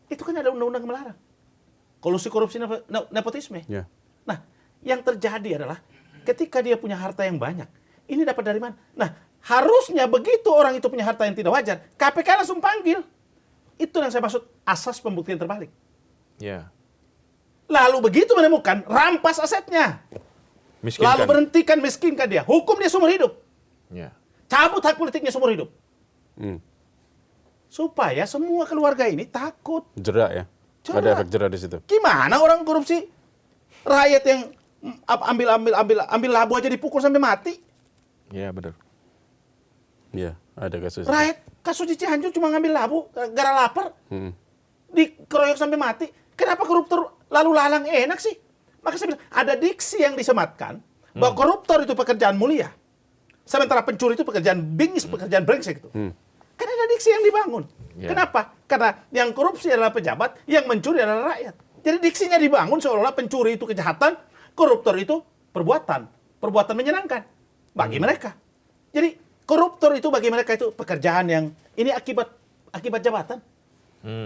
itu kan ada undang-undang melarang. Kolusi korupsi nepotisme. Ya. Nah, yang terjadi adalah ketika dia punya harta yang banyak, ini dapat dari mana? Nah, harusnya begitu orang itu punya harta yang tidak wajar, KPK langsung panggil. Itu yang saya maksud asas pembuktian terbalik. Ya. Lalu begitu menemukan, rampas asetnya. Miskinkan. Lalu berhentikan, miskinkan dia. Hukum dia seumur hidup. Ya. Cabut hak politiknya seumur hidup. Supaya semua keluarga ini takut. Jerak ya. Jerak. Ada efek jerak di situ. Gimana orang korupsi? Rakyat yang ambil labu aja dipukul sampai mati. Ya, benar. Iya, ada kasus. Rakyat kasus di Cianjur cuma ngambil labu gara lapar. Dikeroyok sampai mati. Kenapa koruptor lalu lalang enak sih? Maka saya bilang, ada diksi yang disematkan bahwa koruptor itu pekerjaan mulia. Sementara pencuri itu pekerjaan bingis, pekerjaan brengsek itu. Kan ada diksi yang dibangun. Ya. Kenapa? Karena yang korupsi adalah pejabat, yang mencuri adalah rakyat. Jadi diksinya dibangun seolah-olah pencuri itu kejahatan, koruptor itu perbuatan. Perbuatan menyenangkan bagi mereka. Jadi koruptor itu bagi mereka itu pekerjaan yang ini akibat jabatan.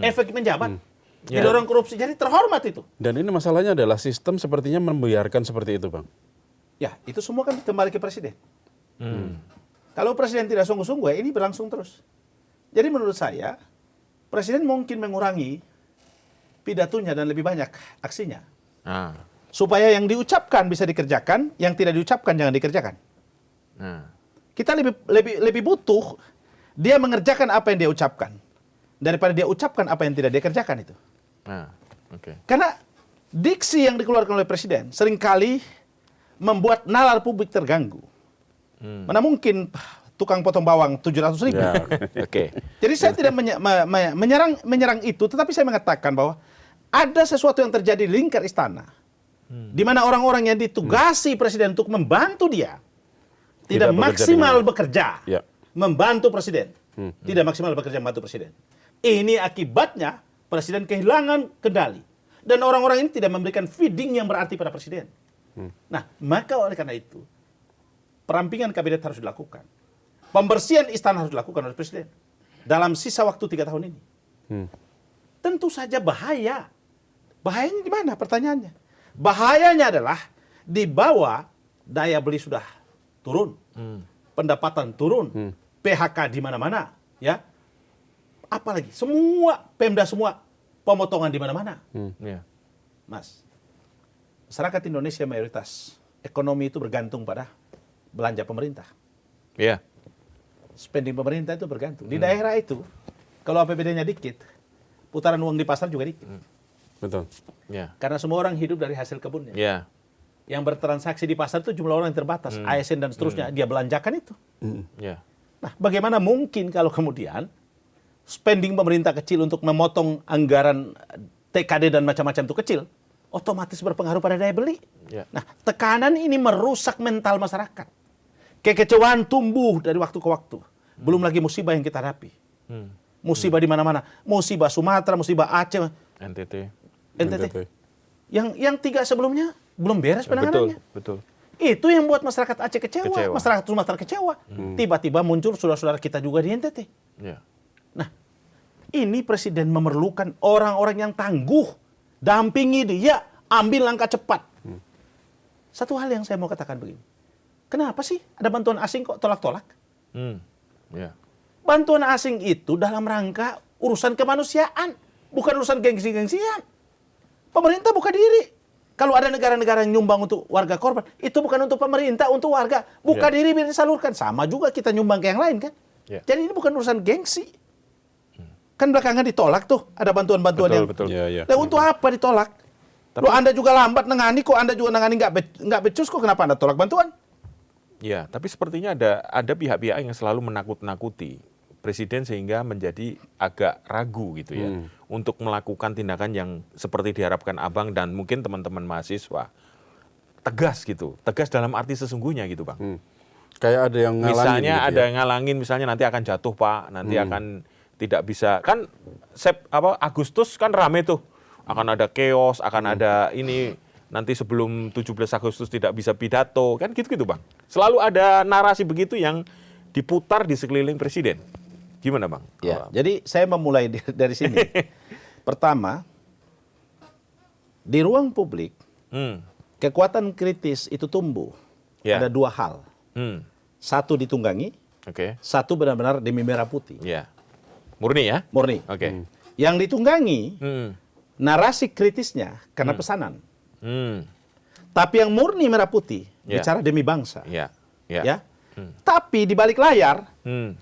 Efek menjabat. Jadi orang korupsi jadi terhormat itu. Dan ini masalahnya adalah sistem sepertinya membiarkan seperti itu, Bang. Ya, itu semua kan kembali ke presiden. Kalau presiden tidak sungguh-sungguh, ya ini berlangsung terus. Jadi menurut saya, presiden mungkin mengurangi pidatonya dan lebih banyak aksinya. Nah. Supaya yang diucapkan bisa dikerjakan, yang tidak diucapkan jangan dikerjakan. Nah. Kita lebih butuh dia mengerjakan apa yang dia ucapkan daripada dia ucapkan apa yang tidak dia kerjakan itu. Nah. Oke. Karena diksi yang dikeluarkan oleh presiden seringkali membuat nalar publik terganggu. Mana mungkin tukang potong bawang 700.000. Ya. Oke. Jadi saya tidak menyerang itu, tetapi saya mengatakan bahwa ada sesuatu yang terjadi di lingkar istana, di mana orang-orang yang ditugasi presiden untuk membantu dia tidak maksimal bekerja, Ya. membantu presiden, tidak maksimal bekerja membantu presiden. Ini akibatnya Presiden kehilangan kendali. Dan orang-orang ini tidak memberikan feeding yang berarti pada presiden. Nah, maka oleh karena itu, perampingan kabinet harus dilakukan. Pembersihan istana harus dilakukan oleh presiden. Dalam sisa waktu 3 tahun ini. Tentu saja bahaya. Bahayanya di mana pertanyaannya? Bahayanya adalah di bawah daya beli sudah turun. Pendapatan turun. PHK di mana-mana, ya. Apalagi semua Pemda semua pemotongan di mana-mana. Mas, masyarakat Indonesia mayoritas ekonomi itu bergantung pada belanja pemerintah. Iya. Spending pemerintah itu bergantung. Di daerah itu, kalau APBD-nya dikit, putaran uang di pasar juga dikit. Betul. Iya. Karena semua orang hidup dari hasil kebunnya. Iya. Yang bertransaksi di pasar itu jumlah orang yang terbatas. ASN dan seterusnya, dia belanjakan itu. Iya. Nah, bagaimana mungkin kalau kemudian spending pemerintah kecil untuk memotong anggaran TKD dan macam-macam itu kecil, otomatis berpengaruh pada daya beli. Ya. Nah, tekanan ini merusak mental masyarakat. Kekecewaan tumbuh dari waktu ke waktu. Belum lagi musibah yang kita hadapi. Musibah di mana-mana. Musibah Sumatera, musibah Aceh, NTT. NTT. Yang 3 sebelumnya belum beres penanganannya. Betul. Itu yang buat masyarakat Aceh kecewa, Kecewa. masyarakat Sumatera kecewa. Tiba-tiba muncul saudara-saudara kita juga di NTT. Iya. Nah, ini presiden memerlukan orang-orang yang tangguh, dampingi dia, ambil langkah cepat. Satu hal yang saya mau katakan begini. Kenapa sih ada bantuan asing kok tolak-tolak? Iya. Bantuan asing itu dalam rangka urusan kemanusiaan, bukan urusan gengsi-gengsian. Pemerintah buka diri. Kalau ada negara-negara yang nyumbang untuk warga korban, itu bukan untuk pemerintah, untuk warga. Buka diri biar disalurkan. Sama juga kita nyumbang ke yang lain kan. Ya. Jadi ini bukan urusan gengsi. Kan belakangan ditolak tuh, ada bantuan-bantuan yang... Betul. Iya. Nah, untuk apa ditolak? Loh, Anda juga lambat nangani kok, Anda juga nangani nggak becus kok, kenapa Anda tolak bantuan? Ya, tapi sepertinya ada pihak-pihak yang selalu menakut-nakuti presiden sehingga menjadi agak ragu gitu ya untuk melakukan tindakan yang seperti diharapkan Abang dan mungkin teman-teman mahasiswa. Tegas gitu, tegas dalam arti sesungguhnya gitu Bang. Kayak ada yang ngalangin. Misalnya gitu ada ya. yang ngalangin, misalnya nanti akan jatuh Pak, nanti akan tidak bisa. Kan Agustus kan rame tuh, akan ada chaos, akan ada ini. Nanti sebelum 17 Agustus tidak bisa pidato, kan gitu-gitu Bang. Selalu ada narasi begitu yang diputar di sekeliling presiden. Gimana Bang? Ya, jadi saya memulai dari sini. Pertama, di ruang publik, kekuatan kritis itu tumbuh. Ya. Ada 2 hal. Satu ditunggangi, Oke. satu benar-benar demi merah putih. Ya. Murni ya? Murni. Oke. Yang ditunggangi, narasi kritisnya karena pesanan. Tapi yang murni merah putih, Ya. bicara demi bangsa. Ya. Ya. Tapi di balik layar,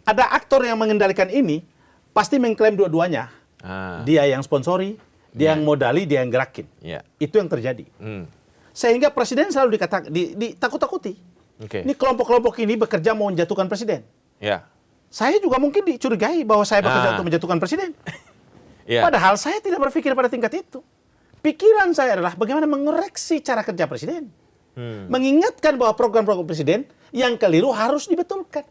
ada aktor yang mengendalikan ini, pasti mengklaim dua-duanya. Dia yang sponsori, dia yang modali, dia yang gerakin. Ya. Itu yang terjadi. Sehingga presiden selalu ditakut-takuti. Oke. Ini kelompok-kelompok ini bekerja mau menjatuhkan presiden. Ya. Saya juga mungkin dicurigai bahwa saya bekerja untuk menjatuhkan presiden. Ya. Padahal saya tidak berpikir pada tingkat itu. Pikiran saya adalah bagaimana mengoreksi cara kerja presiden. Mengingatkan bahwa program-program presiden yang keliru harus dibetulkan.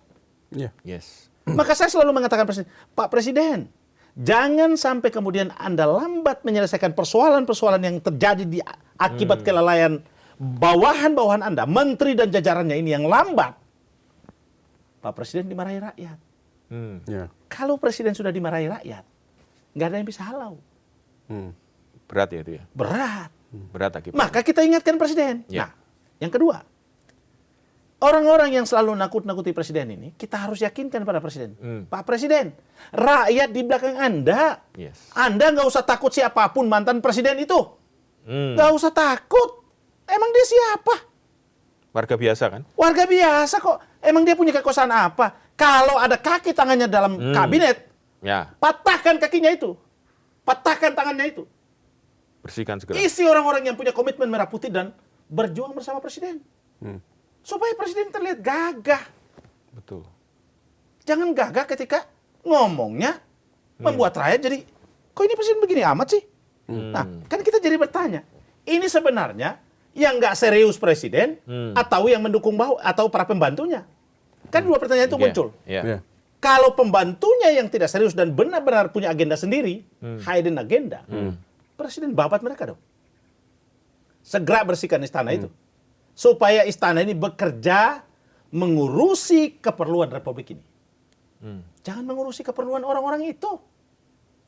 Iya. Yes. Maka saya selalu mengatakan presiden, Pak Presiden, jangan sampai kemudian Anda lambat menyelesaikan persoalan-persoalan yang terjadi di akibat kelalaian bawahan-bawahan Anda, menteri dan jajarannya ini yang lambat. Pak Presiden dimarahi rakyat. Iya. Kalau presiden sudah dimarahi rakyat, nggak ada yang bisa halau. Berat ya itu ya? Berat. Berat akibatnya. Maka kita ingatkan presiden. Ya. Nah, yang kedua, orang-orang yang selalu nakut-nakuti presiden ini, kita harus yakinkan pada presiden. Pak Presiden, rakyat di belakang Anda. Yes. Anda nggak usah takut siapapun mantan presiden itu. Nggak usah takut. Emang dia siapa? Warga biasa kan? Warga biasa kok. Emang dia punya kekuasaan apa? Kalau ada kaki tangannya dalam kabinet, Ya. patahkan kakinya itu. Patahkan tangannya itu. Bersihkan segera. Isi orang-orang yang punya komitmen merah putih dan berjuang bersama presiden. Supaya presiden terlihat gagah. Betul. Jangan gagah ketika ngomongnya membuat rakyat jadi, kok ini presiden begini amat sih? Nah, kan kita jadi bertanya, ini sebenarnya yang nggak serius presiden atau yang mendukung atau para pembantunya? Kan 2 pertanyaan itu muncul. Ya. Iya. Kalau pembantunya yang tidak serius dan benar-benar punya agenda sendiri, hidden agenda, presiden babat mereka dong. Segera bersihkan istana itu. Supaya istana ini bekerja mengurusi keperluan Republik ini. Jangan mengurusi keperluan orang-orang itu.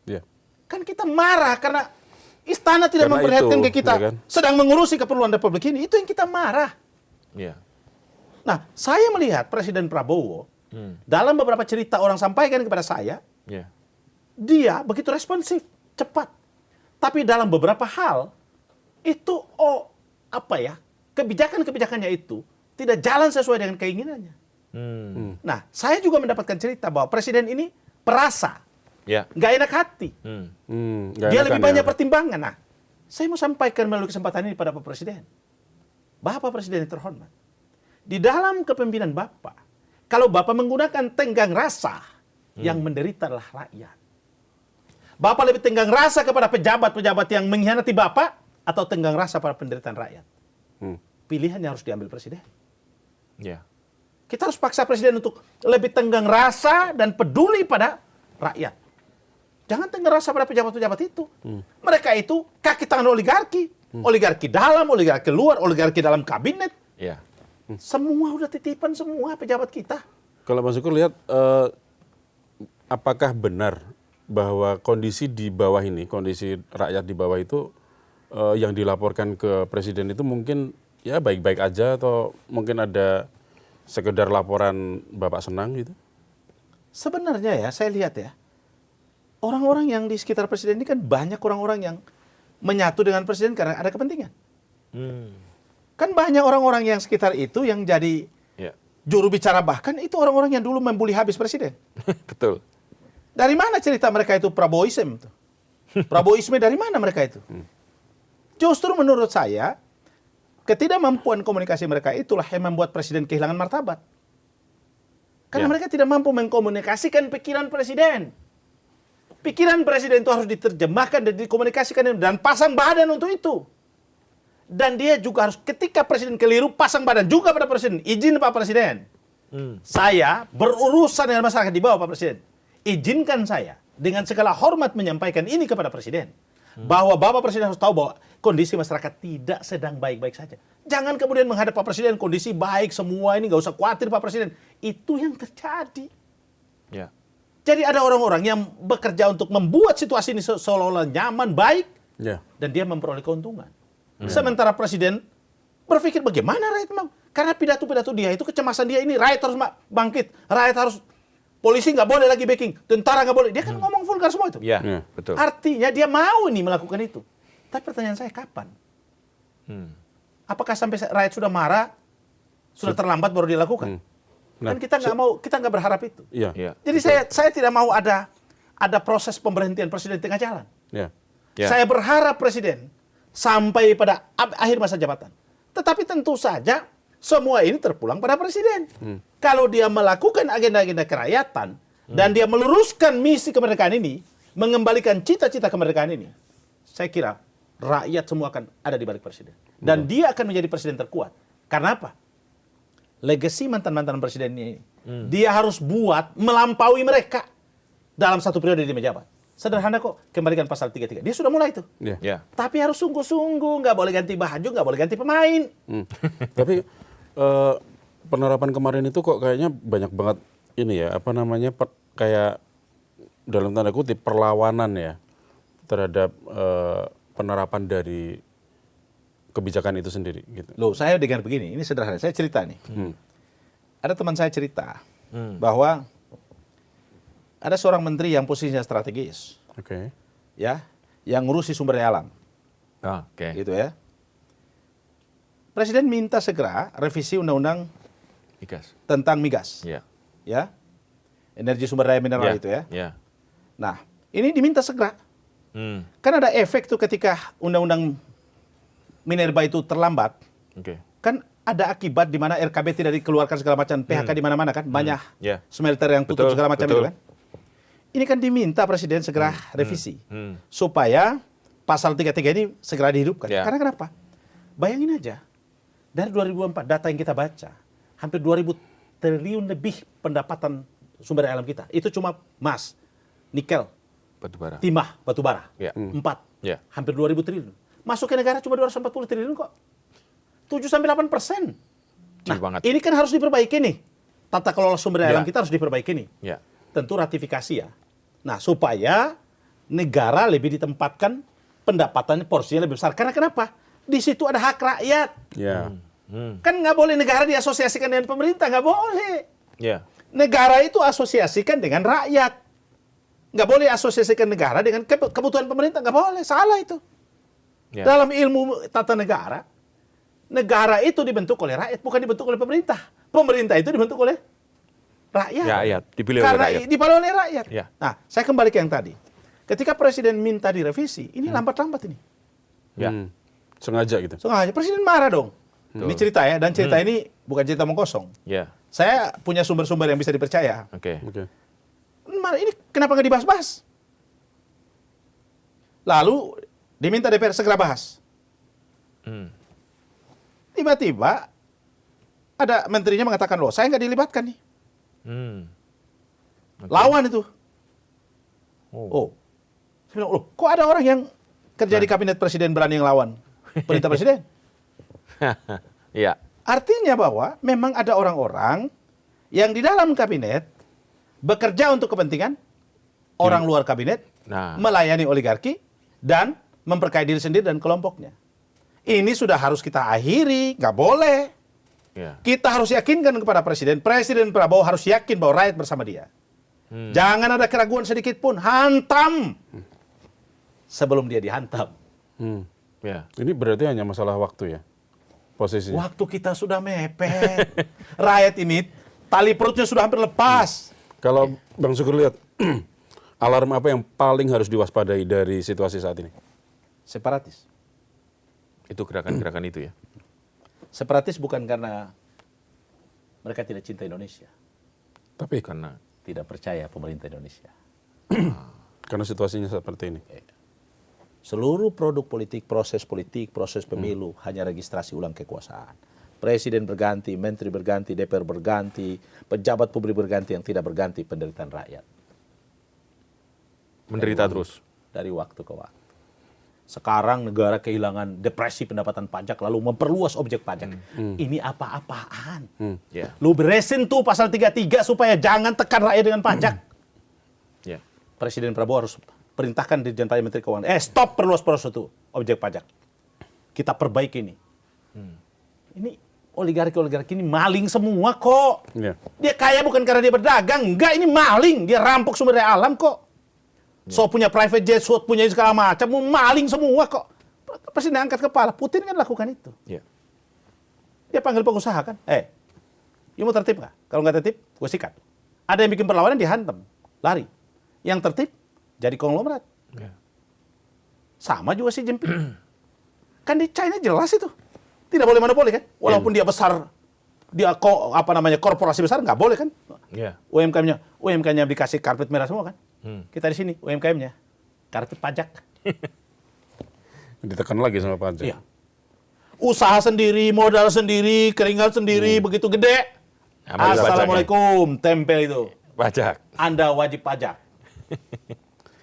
Ya. Kan kita marah karena istana tidak Karena memperlihatkan itu, ke kita ya kan? sedang mengurusi keperluan Republik ini. Itu yang kita marah. Ya. Nah, saya melihat Presiden Prabowo dalam beberapa cerita orang sampaikan kepada saya, Ya. dia begitu responsif, cepat. Tapi dalam beberapa hal itu kebijakan-kebijakannya itu tidak jalan sesuai dengan keinginannya. Nah, saya juga mendapatkan cerita bahwa presiden ini perasa, Ya. nggak enak hati. Nggak Dia enakan lebih ya. banyak pertimbangan. Nah, saya mau sampaikan melalui kesempatan ini pada Pak Presiden. Bapak Presiden yang terhormat. Di dalam kepemimpinan Bapak, kalau Bapak menggunakan tenggang rasa, yang menderita adalah rakyat. Bapak lebih tenggang rasa kepada pejabat-pejabat yang mengkhianati Bapak, atau tenggang rasa pada penderitaan rakyat? Pilihan yang harus diambil Presiden. Ya. Kita harus paksa Presiden untuk lebih tenggang rasa dan peduli pada rakyat. Jangan tenggang rasa pada pejabat-pejabat itu. Mereka itu kaki tangan oligarki. Oligarki dalam, oligarki luar, oligarki dalam kabinet. Ya. Semua udah titipan semua pejabat kita. Kalau Mas Syukur lihat, apakah benar bahwa kondisi di bawah ini, kondisi rakyat di bawah itu yang dilaporkan ke Presiden itu mungkin ya baik-baik aja atau mungkin ada sekedar laporan Bapak senang gitu? Sebenarnya ya, saya lihat ya, orang-orang yang di sekitar Presiden ini kan banyak orang-orang yang menyatu dengan Presiden karena ada kepentingan. Kan banyak orang-orang yang sekitar itu yang jadi Ya. juru bicara, bahkan itu orang-orang yang dulu membuli habis Presiden. Betul. Dari mana cerita mereka itu Prabowisme? Prabowisme dari mana mereka itu? Justru menurut saya, ketidakmampuan komunikasi mereka itulah yang membuat Presiden kehilangan martabat. Karena Ya. mereka tidak mampu mengkomunikasikan pikiran Presiden. Pikiran Presiden itu harus diterjemahkan dan dikomunikasikan dan pasang badan untuk itu. Dan dia juga harus, ketika Presiden keliru, pasang badan juga pada Presiden. Izin Pak Presiden. Saya berurusan dengan masyarakat di bawah Pak Presiden. Izinkan saya dengan segala hormat menyampaikan ini kepada Presiden. Bahwa Bapak Presiden harus tahu bahwa kondisi masyarakat tidak sedang baik-baik saja. Jangan kemudian menghadap Pak Presiden, kondisi baik semua ini, nggak usah khawatir Pak Presiden. Itu yang terjadi. Ya. Jadi ada orang-orang yang bekerja untuk membuat situasi ini seolah-olah nyaman, baik, Ya. dan dia memperoleh keuntungan. Sementara Presiden berpikir bagaimana rakyat mau? Karena pidato-pidato dia itu, kecemasan dia ini, rakyat harus bangkit, rakyat harus, polisi nggak boleh lagi backing, tentara nggak boleh. Dia kan ngomong vulgar semua itu. Ya. Ya. Betul. Artinya dia mau nih melakukan itu. Tapi pertanyaan saya, kapan? Apakah sampai rakyat sudah marah, sudah terlambat baru dilakukan? Nah, Kan kita nggak mau, kita nggak berharap itu. Iya. Ya. Jadi saya tidak mau ada proses pemberhentian Presiden di tengah jalan. Ya. Ya. Saya berharap Presiden sampai pada akhir masa jabatan. Tetapi tentu saja semua ini terpulang pada Presiden. Kalau dia melakukan agenda-agenda kerakyatan dan dia meluruskan misi kemerdekaan ini, mengembalikan cita-cita kemerdekaan ini, saya kira rakyat semua akan ada di balik Presiden. Dan dia akan menjadi Presiden terkuat. Karena apa? Legasi mantan-mantan Presiden ini, dia harus buat melampaui mereka dalam satu periode dia menjabat. Sederhana kok, kembalikan pasal 33. Dia sudah mulai itu. Ya. Ya. Tapi harus sungguh-sungguh, nggak boleh ganti baju, nggak boleh ganti pemain. Tapi penerapan kemarin itu kok kayaknya banyak banget ini ya, apa namanya, kayak dalam tanda kutip perlawanan ya terhadap penerapan dari kebijakan itu sendiri gitu. Loh, saya dengar begini, ini sederhana, saya cerita nih. Ada teman saya cerita bahwa ada seorang menteri yang posisinya strategis, Oke. ya, yang ngurusi sumber daya alam, Oke. gitu ya. Presiden minta segera revisi undang-undang Migas. tentang migas, Ya. ya, energi sumber daya mineral itu ya. Ya. Nah, ini diminta segera. Kan ada efek tuh ketika undang-undang minerba itu terlambat, Oke. kan ada akibat di mana RKB tidak dikeluarkan segala macam, PHK di mana-mana kan, banyak Ya. smelter yang tutup Betul, segala macam betul. itu kan. Ini kan diminta Presiden segera revisi supaya pasal 33 ini segera dihidupkan. Ya. Karena kenapa? Bayangin aja, dari 2004 data yang kita baca, hampir 2.000 triliun lebih pendapatan sumber daya alam kita. Itu cuma emas, nikel, Batu bara. timah, batu bara. Ya. 4. Ya. Hampir 2.000 triliun. Masuk ke negara cuma 240 triliun kok. 7-8%. Kecil banget. Ini kan harus diperbaiki nih. Tata kelola sumber daya Ya. alam kita harus diperbaiki nih. Ya. Tentu ratifikasi ya. Nah, supaya negara lebih ditempatkan pendapatannya porsinya lebih besar. Karena kenapa? Di situ ada hak rakyat. Ya. Kan nggak boleh negara diasosiasikan dengan pemerintah, nggak boleh. Ya. Negara itu asosiasikan dengan rakyat. Nggak boleh asosiasikan negara dengan kebutuhan pemerintah, nggak boleh. Salah itu. Ya. Dalam ilmu tata negara, negara itu dibentuk oleh rakyat, bukan dibentuk oleh pemerintah. Pemerintah itu dibentuk oleh rakyat. Rakyat, dipilih oleh Karena rakyat. dipilih oleh rakyat. Ya. Nah, saya kembali ke yang tadi. Ketika Presiden minta direvisi, ini lambat-lambat ini. Ya. Sengaja gitu. Sengaja. Presiden marah dong. Ini cerita ya, dan cerita ini bukan cerita omong kosong. Ya. Saya punya sumber-sumber yang bisa dipercaya. Oke. Oke. Marah, ini kenapa nggak dibahas-bahas? Lalu diminta DPR segera bahas. Hmm. Tiba-tiba ada menterinya mengatakan, loh saya nggak dilibatkan nih. Hmm. Oke. Lawan itu. Oh. Oh. Saya bilang, loh kok ada orang yang kerja di kabinet presiden berani yang lawan perintah presiden? Ya. Artinya bahwa memang ada orang-orang yang di dalam kabinet bekerja untuk kepentingan orang luar kabinet, Nah. melayani oligarki, dan memperkaya diri sendiri dan kelompoknya. Ini sudah harus kita akhiri, nggak boleh. Ya. Kita harus yakinkan kepada Presiden Prabowo harus yakin bahwa rakyat bersama dia. Jangan ada keraguan sedikit pun, hantam sebelum dia dihantam. Hmm. Ya. Ini berarti hanya masalah waktu ya, posisinya. Waktu kita sudah mepet. Rakyat ini tali perutnya sudah hampir lepas. Kalau Bang Sukur lihat, alarm apa yang paling harus diwaspadai dari situasi saat ini? Separatis. Itu gerakan-gerakan itu ya. Separatis bukan karena mereka tidak cinta Indonesia, Tapi Karena tidak percaya pemerintah Indonesia. karena situasinya seperti ini. Seluruh produk politik, proses pemilu hanya registrasi ulang kekuasaan. Presiden berganti, menteri berganti, DPR berganti, pejabat publik berganti, yang tidak berganti penderitaan rakyat menderita terus. dari waktu ke waktu. Sekarang negara kehilangan depresi pendapatan pajak lalu memperluas objek pajak. Ini apa-apaan? Ya. Lu beresin tuh pasal 33 supaya jangan tekan rakyat dengan pajak. Ya. Presiden Prabowo harus perintahkan Dirjen Pajak Menteri Keuangan. Stop perluas itu objek pajak. Kita perbaiki ini. Ini oligarki ini maling semua kok. Ya. Dia kaya bukan karena dia berdagang. Enggak, ini maling. Dia rampok sumber daya alam kok. So punya private jet, so punya segala macam. Maling semua kok. Presiden angkat kepala. Putin kan lakukan itu. Ya. Dia panggil pengusaha kan. You mau tertib nggak? Kalau nggak tertib, gue sikat. Ada yang bikin perlawanan, dihantam. Lari. Yang tertib, jadi konglomerat. Ya. Sama juga si Jinping. Kan di China jelas itu. Tidak boleh monopoli kan? Walaupun dia besar, dia korporasi besar, nggak boleh kan? Ya. UMKM-nya dikasih karpet merah semua kan? Kita di sini, UMKM-nya. Karpet pajak. Ditekan lagi sama pajak. Iya. Usaha sendiri, modal sendiri, keringat sendiri, begitu gede. Ambil Assalamualaikum, tempel itu. Pajak. Anda wajib pajak.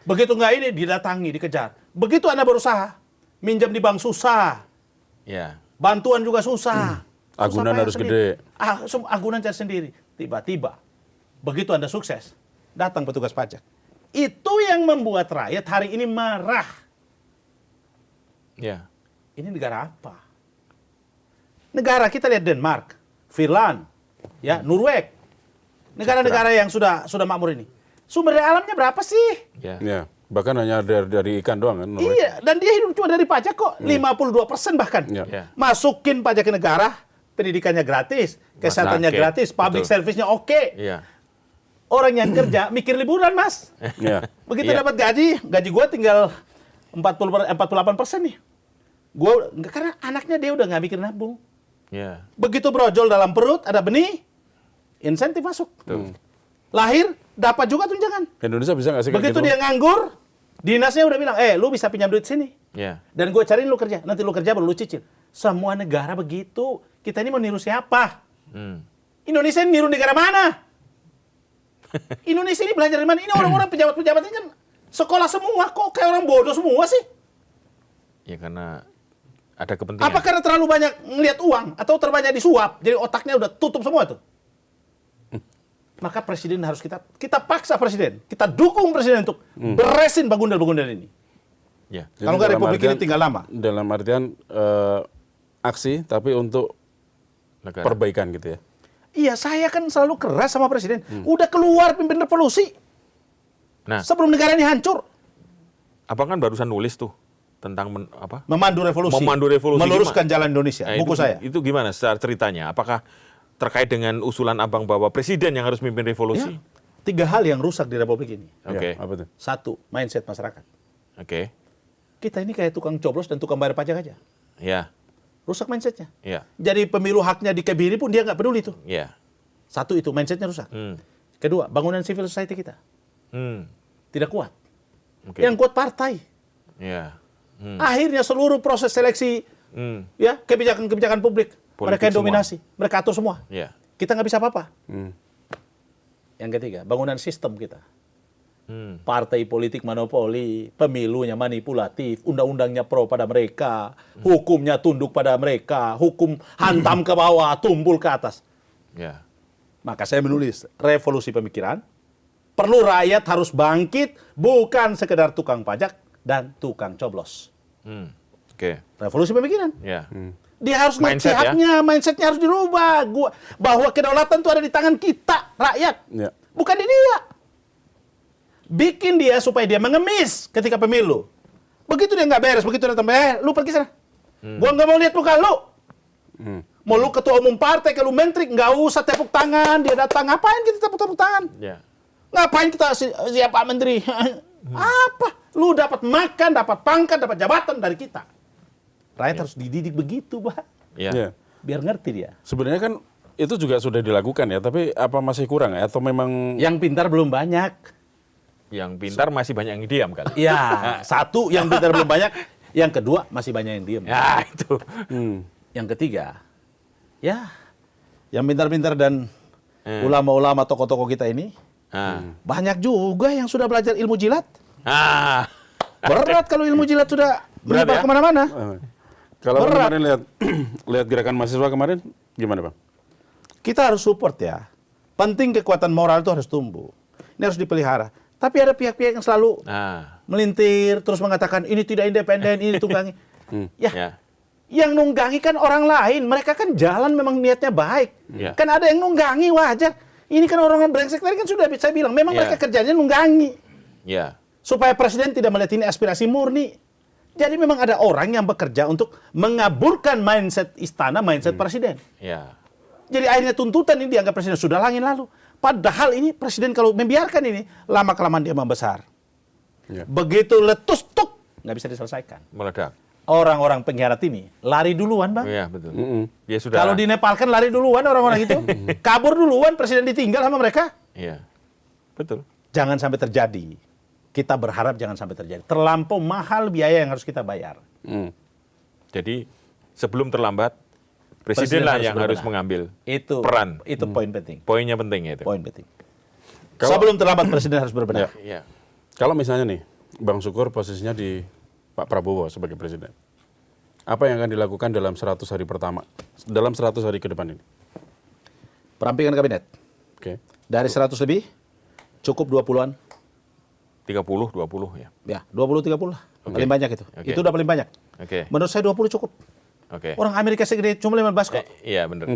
Begitu nggak ini, didatangi, dikejar. Begitu Anda berusaha, minjam di bank susah, Ya. bantuan juga susah. Agunan Susah harus bayar gede. sendiri. Agunan cari sendiri. Tiba-tiba, begitu Anda sukses, datang petugas pajak. Itu yang membuat rakyat hari ini marah. Ya. Ini negara apa? Negara kita lihat Denmark, Finland, ya, Norway. Negara-negara yang sudah makmur ini. Sumber daya alamnya berapa sih? Ya. Ya. Bahkan hanya dari ikan doang kan. Norway. Iya, dan dia hidup cuma dari pajak kok, 52% bahkan. Ya. Ya. Masukin pajak ke negara, pendidikannya gratis, kesehatannya sakit, gratis, public betul. service-nya oke. Iya. Orang yang kerja mikir liburan, Mas. Ya. Begitu Iya. dapat gaji gua tinggal 48% nih. Gua karena anaknya dia udah nggak mikir nabung. Ya. Begitu brojol dalam perut, ada benih, insentif masuk. Lahir, dapat juga tunjangan. Indonesia bisa nggak sih kayak Begitu gitu? dia nganggur, dinasnya udah bilang, lu bisa pinjam duit sini. Ya. Dan gue cariin lu kerja, nanti lu kerja baru lu cicil. Semua negara begitu. Kita ini mau niru siapa? Indonesia ini niru negara mana? Indonesia ini belajar dari mana? Ini orang-orang pejabat-pejabat ini kan sekolah semua kok, kayak orang bodoh semua sih. Ya karena ada kepentingan. Apa karena terlalu banyak ngelihat uang atau terlalu banyak disuap, jadi otaknya udah tutup semua tuh. Maka presiden harus kita paksa presiden, kita dukung presiden untuk beresin bagundal-bagundal ini. Ya. Kalau nggak republik ini tinggal lama. Dalam artian aksi, tapi untuk Negara. perbaikan gitu ya. Iya, saya kan selalu keras sama presiden. Udah keluar pimpin revolusi Nah, sebelum negara ini hancur. abang kan barusan nulis tuh tentang Memandu revolusi. Meluruskan jalan Indonesia. Nah, Buku saya. Itu gimana secara ceritanya? Apakah terkait dengan usulan abang bahwa presiden yang harus memimpin revolusi? Ya, 3 hal yang rusak di republik ini. Oke. Ya, apa tuh? 1, mindset masyarakat. Oke. Kita ini kayak tukang coblos dan tukang bayar pajak aja. Ya. Rusak mindsetnya. Ya. Jadi pemilu haknya dikebiri pun dia nggak peduli tuh. Ya. 1 itu mindsetnya rusak. Hmm. Kedua, bangunan civil society kita Hmm. tidak kuat. Oke. Yang kuat partai. Ya. Hmm. Akhirnya seluruh proses seleksi, Hmm. ya kebijakan-kebijakan publik Politik mereka yang semua. dominasi, mereka atur semua. Ya. Kita nggak bisa apa-apa. Hmm. Yang ketiga, bangunan sistem kita. Hmm. Partai politik monopoli, pemilunya manipulatif, undang-undangnya pro pada mereka, hukumnya tunduk pada mereka, hukum hantam ke bawah, tumpul ke atas. Ya. Maka saya menulis revolusi pemikiran, perlu rakyat harus bangkit, bukan sekedar tukang pajak dan tukang coblos. Hmm. Oke. Revolusi pemikiran. Ya. Dia harus ngerti Mindset, ya? haknya, mindsetnya harus dirubah. Bahwa kedaulatan itu ada di tangan kita, rakyat. Ya. Bukan di dia. Bikin dia supaya dia mengemis ketika pemilu. Begitu dia nggak beres, begitu dia tambah, lu pergi sana. Gua nggak mau lihat muka lu. Mau lu ketua umum partai, kalau menteri, nggak usah tepuk tangan. Dia datang, ngapain kita tepuk tangan? Ya. Ngapain kita siapa menteri? Apa? Lu dapat makan, dapat pangkat, dapat jabatan dari kita. Rakyat harus dididik begitu, Pak. Ya. Ya. Biar ngerti dia. Sebenarnya kan itu juga sudah dilakukan ya, tapi apa masih kurang ya? Atau memang Yang pintar belum banyak. Yang pintar masih banyak yang diam kali. Ya, 1 yang pintar belum banyak. Yang kedua masih banyak yang diem. Ya, itu. Yang ketiga, ya, yang pintar-pintar dan ulama-ulama tokoh-tokoh kita ini banyak juga yang sudah belajar ilmu jilat. Ah. Berat kalau ilmu jilat sudah Berat, menyebar ya? kemana-mana. kalau Berat. kemarin lihat gerakan mahasiswa kemarin gimana, Bang? Kita harus support ya. Penting kekuatan moral itu harus tumbuh. Ini harus dipelihara. Tapi ada pihak-pihak yang selalu Nah. melintir, terus mengatakan ini tidak independen, ini ditunggangi. Ya, Ya. yang nunggangi kan orang lain. Mereka kan jalan memang niatnya baik. Ya. Kan ada yang nunggangi, wajar. Ini kan orang-orang brengsek tadi kan sudah saya bilang. Memang Ya. mereka kerjanya nunggangi. Ya. Supaya presiden tidak melihat ini aspirasi murni. Jadi memang ada orang yang bekerja untuk mengaburkan mindset istana, mindset presiden. Ya. Jadi akhirnya tuntutan ini dianggap presiden sudah langit lalu. Padahal ini presiden kalau membiarkan ini, lama-kelamaan dia membesar. Ya. Begitu letus, tuk, nggak bisa diselesaikan. Meledak. Orang-orang pengkhianat ini lari duluan, Bang. Iya, betul. Dia sudah. Kalau di Nepal kan lari duluan orang-orang itu. Kabur duluan, presiden ditinggal sama mereka. Iya. Betul. Jangan sampai terjadi. Kita berharap jangan sampai terjadi. Terlampau mahal biaya yang harus kita bayar. Jadi sebelum terlambat, Presiden presidenlah harus yang harus berbenah. mengambil Itu peran. Itu poin penting. Poinnya penting ya itu. Poin penting. Kalau- Sebelum terlambat presiden harus berbenah. Iya. Kalau misalnya nih, Bang Sukur posisinya di Pak Prabowo sebagai presiden. Apa yang akan dilakukan dalam 100 hari pertama? Dalam 100 hari ke depan ini? Perampingan kabinet. Oke. Dari 100 lebih, cukup 20-an. 30, 20 ya. Ya, 20-30 lah. Oke. Paling banyak itu. Oke. Itu udah paling banyak. Oke. Menurut saya 20 cukup. Oke. Orang Amerika segede cuma 15 kok. Iya, benar.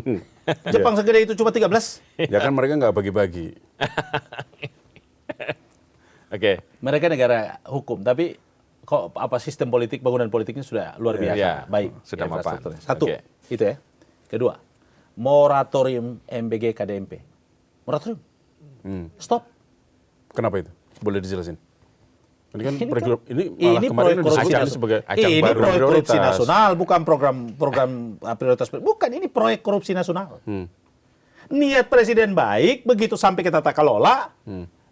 Jepang segede itu cuma 13. Ya kan mereka nggak bagi-bagi. Oke. Mereka negara hukum, tapi kok apa sistem politik, bangunan politiknya sudah luar biasa. Iya, Baik. sudah mapan. infrastrukturnya. Satu, Oke. itu ya. Kedua, moratorium MBG KDMP. Moratorium. Stop. Kenapa itu? Boleh dijelasin? Ini kan Ini program, kan- ini malah ini kemarin proyek korupsi disebut ini nasional. sebagai ajang Ini baru. proyek korupsi prioritas. nasional, bukan program prioritas. Bukan, ini proyek korupsi nasional. Niat presiden baik, begitu sampai kita tata kelola,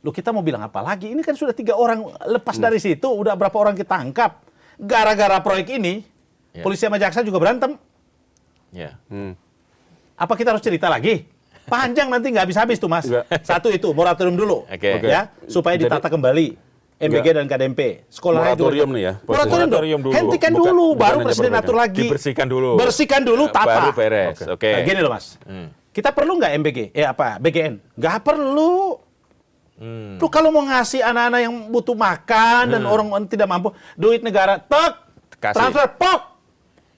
lu kita mau bilang apa lagi? Ini kan sudah 3 orang lepas dari situ, udah berapa orang kita tangkap. Gara-gara proyek ini, Ya. polisi sama jaksa juga berantem. Ya. Apa kita harus cerita lagi? Panjang nanti nggak habis-habis tuh Mas. Nggak. Satu itu moratorium dulu, Oke. ya, supaya Jadi- ditata kembali MBG dan KDMP. Sekolah lain juga- Moratorium nih ya, posisinya. Moratorium dulu. Hentikan Bukan- dulu, bukan baru hanya presiden perbaikan. atur lagi. Dibersihkan dulu. Bersihkan dulu, tata. Baru beres. Oke. Nah, gini loh Mas. Kita perlu nggak MBG? BGN? Nggak perlu. Lu kalau mau ngasih anak-anak yang butuh makan dan orang tidak mampu, duit negara, Kasih. transfer,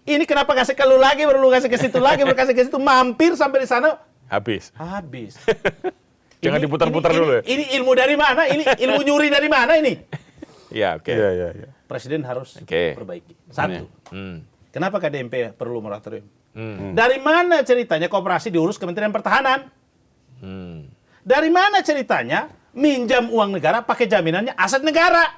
Ini kenapa ngasih ke lu lagi, baru lu kasih ke situ lagi, baru kasih ke situ, mampir sampai di sana, Habis. habis. Jangan diputar-putar dulu ya. Ini ilmu dari mana? Ini ilmu nyuri dari mana ini? Ya, oke. Iya. Presiden harus Oke. perbaiki. Satu. Hmm. Kenapa KDMP perlu moratorium? Dari mana ceritanya koperasi diurus Kementerian Pertahanan? Hmm. Dari mana ceritanya minjam uang negara pakai jaminannya aset negara?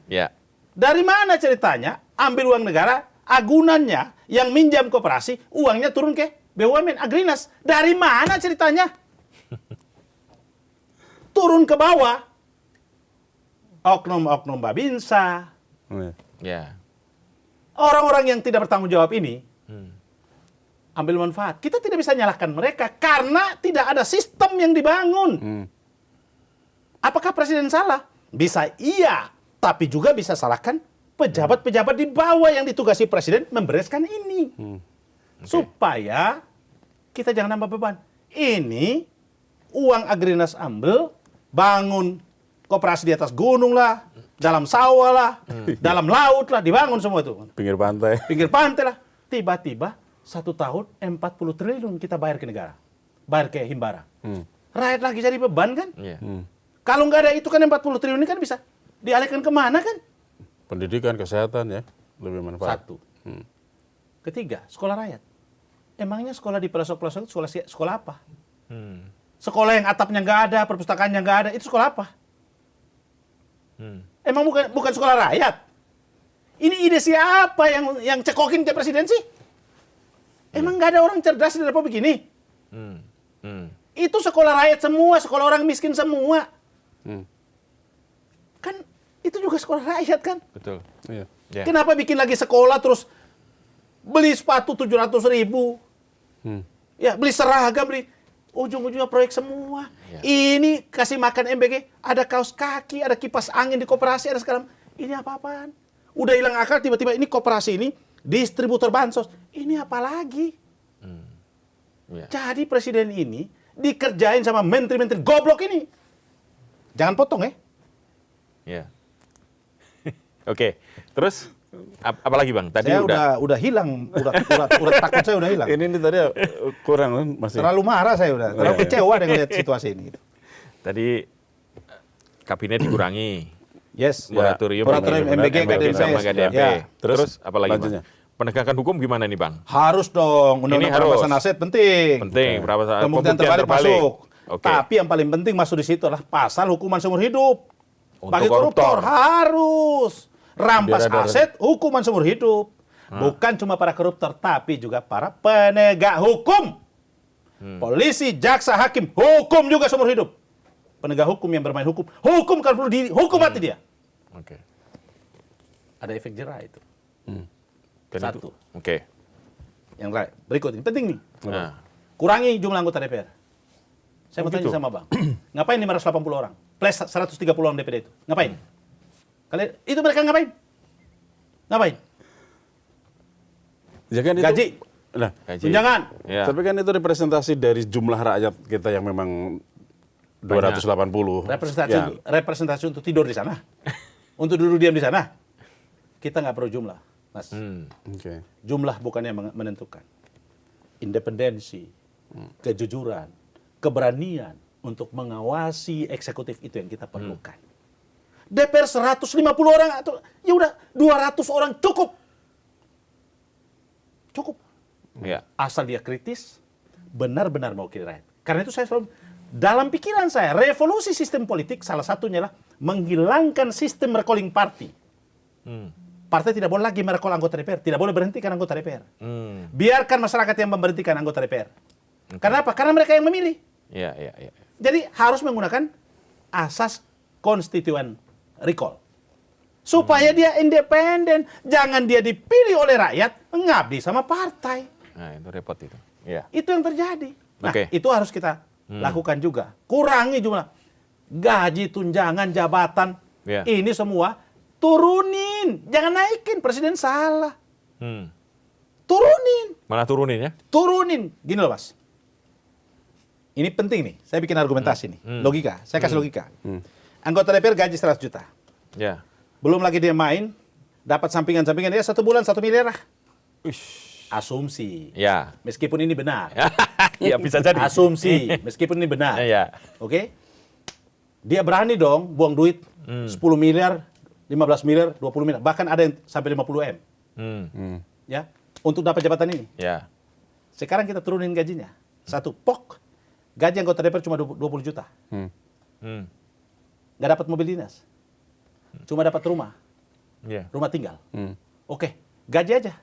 Ya. Dari mana ceritanya ambil uang negara, agunannya yang minjam koperasi, uangnya turun ke BUMN, Agrinas? Dari mana ceritanya? Turun ke bawah. Oknum-oknum Babinsa, Iya. Ya. orang-orang yang tidak bertanggung jawab ini ambil manfaat. Kita tidak bisa nyalahkan mereka karena tidak ada sistem yang dibangun. Apakah presiden salah? Bisa iya, tapi juga bisa salahkan pejabat-pejabat di bawah yang ditugasi presiden membereskan ini. Supaya kita jangan nambah beban. Ini uang Agrinas ambil, bangun koperasi di atas gunung lah, dalam sawah lah, dalam laut lah, dibangun semua itu. Pinggir pantai. Pinggir pantai lah. Tiba-tiba 1 tahun 40 triliun kita bayar ke negara. Bayar ke Himbara. Rakyat lagi jadi beban kan? Iya. Kalau nggak ada itu kan 40 triliun ini kan bisa dialihkan kemana kan? Pendidikan, kesehatan ya, lebih manfaat. Satu. Ketiga, sekolah rakyat. Emangnya sekolah di pelosok-pelosok itu sekolah apa? Sekolah yang atapnya nggak ada, perpustakaannya nggak ada, itu sekolah apa? Emang bukan sekolah rakyat? Ini ide siapa yang cekokin ke presiden sih? Emang nggak ada orang cerdas di Republik ini? Itu sekolah rakyat semua, sekolah orang miskin semua. Kan itu juga sekolah rakyat kan? Betul. Iya. Ya. Kenapa bikin lagi sekolah terus beli sepatu 700.000? Ya, beli seragam, beli ujung-ujungnya proyek semua. Ya. Ini kasih makan MBG, ada kaos kaki, ada kipas angin di koperasi, ada sekarang. Ini apa-apaan? Udah hilang akal tiba-tiba ini koperasi ini distributor bansos. Ini apa lagi? Ya. Jadi presiden ini dikerjain sama menteri-menteri goblok ini. Jangan potong ya. Ya. Oke. Terus apa lagi Bang? Tadi Saya udah hilang, udah takut saya udah hilang. Ini tadi kurang masih. Terlalu marah saya udah, terlalu kecewa dengan lihat situasi ini. Tadi kabinet dikurangi. Yes. Moratorium MBG sama KDMP. KDMP. Ya. Terus apa lagi lanjutnya? Bang? Penegakan hukum gimana nih Bang? Harus dong, Ini undang-undang harus. perampasan aset penting. Penting, Pembuktian terbalik masuk. Oke. Tapi yang paling penting masuk di situ adalah pasal hukuman seumur hidup. Untuk Bagi koruptor harus rampas Biar ada- aset hukuman seumur hidup. Bukan cuma para koruptor, tapi juga para penegak hukum. Polisi, jaksa, hakim, hukum juga seumur hidup. Penegak hukum yang bermain hukum kan perlu dihukum mati dia. Oke. Ada efek jerah itu. Dan Satu. itu. Oke. Yang berikut ini penting nih. Nah, Kurangi jumlah anggota DPR. Saya mau tanya gitu? sama Bang. Ngapain 580 orang? Plus 130 orang DPD itu. Ngapain? Kalian itu mereka ngapain? Ngapain? Ya kan itu, Gaji. Nah, gaji. Tunjangan. Ya. tapi kan itu representasi dari jumlah rakyat kita yang memang 280. Representasi untuk tidur di sana. Untuk duduk diam di sana. Kita nggak perlu jumlah, Mas. Oke. Jumlah bukan yang menentukan. Independensi, kejujuran, keberanian untuk mengawasi eksekutif itu yang kita perlukan. DPR 150 orang atau ya udah 200 orang cukup. Cukup. Ya. Asal dia kritis, benar-benar mewakili rakyat. Karena itu saya selalu dalam pikiran saya, revolusi sistem politik salah satunya adalah menghilangkan sistem recalling party. Partai tidak boleh lagi merecall anggota DPR, tidak boleh berhentikan anggota DPR. Biarkan masyarakat yang memberhentikan anggota DPR. Karena apa? Karena mereka yang memilih. Ya. Jadi harus menggunakan asas konstituen recall. Supaya dia independen, jangan dia dipilih oleh rakyat, mengabdi sama partai. Nah, itu repot itu. Ya. Itu yang terjadi. Nah, Oke. itu harus kita lakukan juga. Kurangi jumlah gaji, tunjangan, jabatan. Ya. Ini semua turunin. Jangan naikin, Presiden salah. Turunin. Malah turunin ya? Turunin. Gini loh, Mas. Ini penting nih. Saya bikin argumentasi nih. Logika. Saya kasih logika. Anggota DPR gaji 100 juta. Ya. Belum lagi dia main, dapat sampingan-sampingan. Ya 1 bulan 1 miliar lah. Asumsi. Ya. Meskipun ini benar. Ya bisa jadi. Asumsi. Meskipun ini benar. Ya. Oke? Dia berani dong buang duit 10 miliar, 15 miliar, 20 miliar. Bahkan ada yang sampai 50 M. Ya, untuk dapat jabatan ini. Ya. Sekarang kita turunin gajinya. Satu, pok. Gaji anggota DPR cuma 20 juta. Nggak dapat mobil dinas. Cuma dapat rumah. Ya. Rumah tinggal. Oke, gaji aja.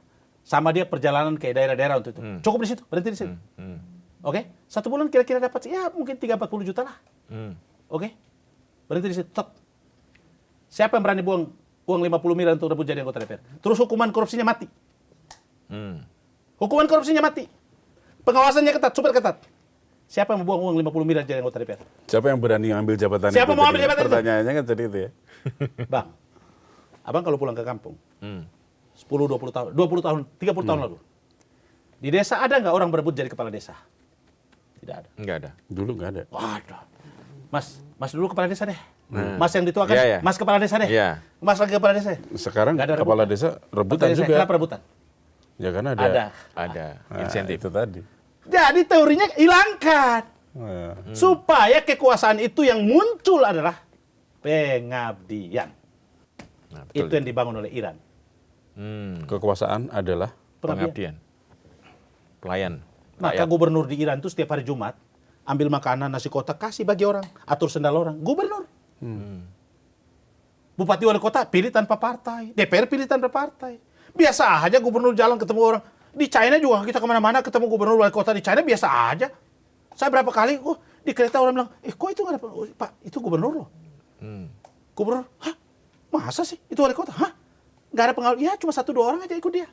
Sama dia perjalanan ke daerah-daerah untuk itu. Cukup di situ, berhenti di situ. Oke, 1 bulan kira-kira dapat ya mungkin 30-40 juta lah. Oke, berhenti di situ. Stop. Siapa yang berani buang uang 50 miliar untuk rebut jadi anggota DPR? Terus hukuman korupsinya mati. Hukuman korupsinya mati. Pengawasannya ketat, super ketat. Siapa yang mau buang uang 50 miliar jadi anggota DPR? Siapa yang berani ngambil jabatan Siapa itu? mau ambil jabatan itu? Pertanyaannya kan tadi itu ya. Bang, abang kalau pulang ke kampung, 10, 20 tahun, 20 tahun, 30 tahun lalu, di desa ada nggak orang berebut jadi kepala desa? Tidak ada. Enggak ada. Dulu nggak ada. Waduh. Mas dulu kepala desa deh. Mas yang dituakan, Iya, iya. Mas kepala desa deh. Iya. Mas lagi kepala desa. Sekarang Nggak ada kepala rebutan. desa rebutan Kepala desa, juga. kenapa rebutan? Ya karena ada. Ada. Ada Nah, insentif. itu tadi. Jadi teorinya hilangkan. Ya. Supaya kekuasaan itu yang muncul adalah pengabdian. Nah, Itu betul. yang dibangun oleh Iran. Kekuasaan adalah Pengabdian. Pelayan. Maka gubernur di Iran itu setiap hari Jumat ambil makanan nasi kotak kasih bagi orang, atur sendal orang. Gubernur. Bupati wali kota pilih tanpa partai, DPR pilih tanpa partai. Biasa aja gubernur jalan ketemu orang. Di China juga kita kemana-mana ketemu gubernur wali kota di China biasa aja. Saya berapa kali di kereta orang bilang, kok itu nggak ada Pak? Itu gubernur loh. Gubernur, hah? Masa sih? Itu wali kota? Hah? Nggak ada pengawal? Ya cuma 1-2 orang aja ikut dia.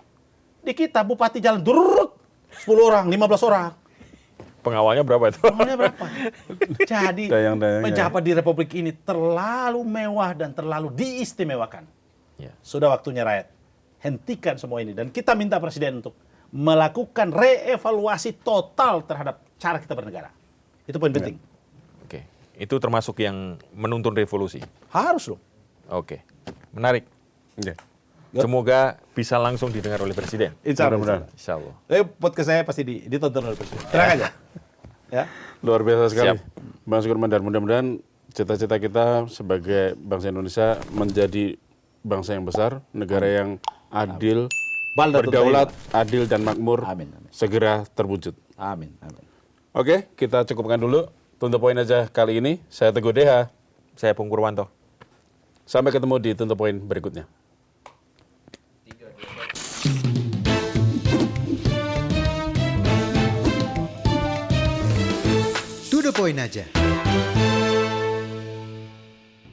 Di kita bupati jalan durut 10 orang, 15 orang. Pengawalnya berapa itu? Pengawalnya berapa? Jadi Dayang-dayangnya. pejabat di Republik ini terlalu mewah dan terlalu diistimewakan. Ya. Sudah waktunya rakyat hentikan semua ini dan kita minta presiden untuk melakukan reevaluasi total terhadap cara kita bernegara. Itu poin penting. Oke. Itu termasuk yang menuntun revolusi. Harus loh. Oke. Menarik. ya. Semoga bisa langsung didengar oleh presiden. Insya Allah. Mudah-mudahan. Insya Allah. Podcast saya pasti ditonton oleh presiden. Tenang aja. Ya. Luar biasa sekali. Siap. Bang Sukur Mandar, mudah-mudahan cita-cita kita sebagai bangsa Indonesia menjadi bangsa yang besar, negara yang adil, Baldatun berdaulat, adil dan makmur, Amin, amin. segera terwujud. Amin. Amin. Oke, kita cukupkan dulu. Tuntut poin aja kali ini. Saya Teguh DH. Saya Pung Purwanto. Sampai ketemu di tuntut poin berikutnya. To the point aja.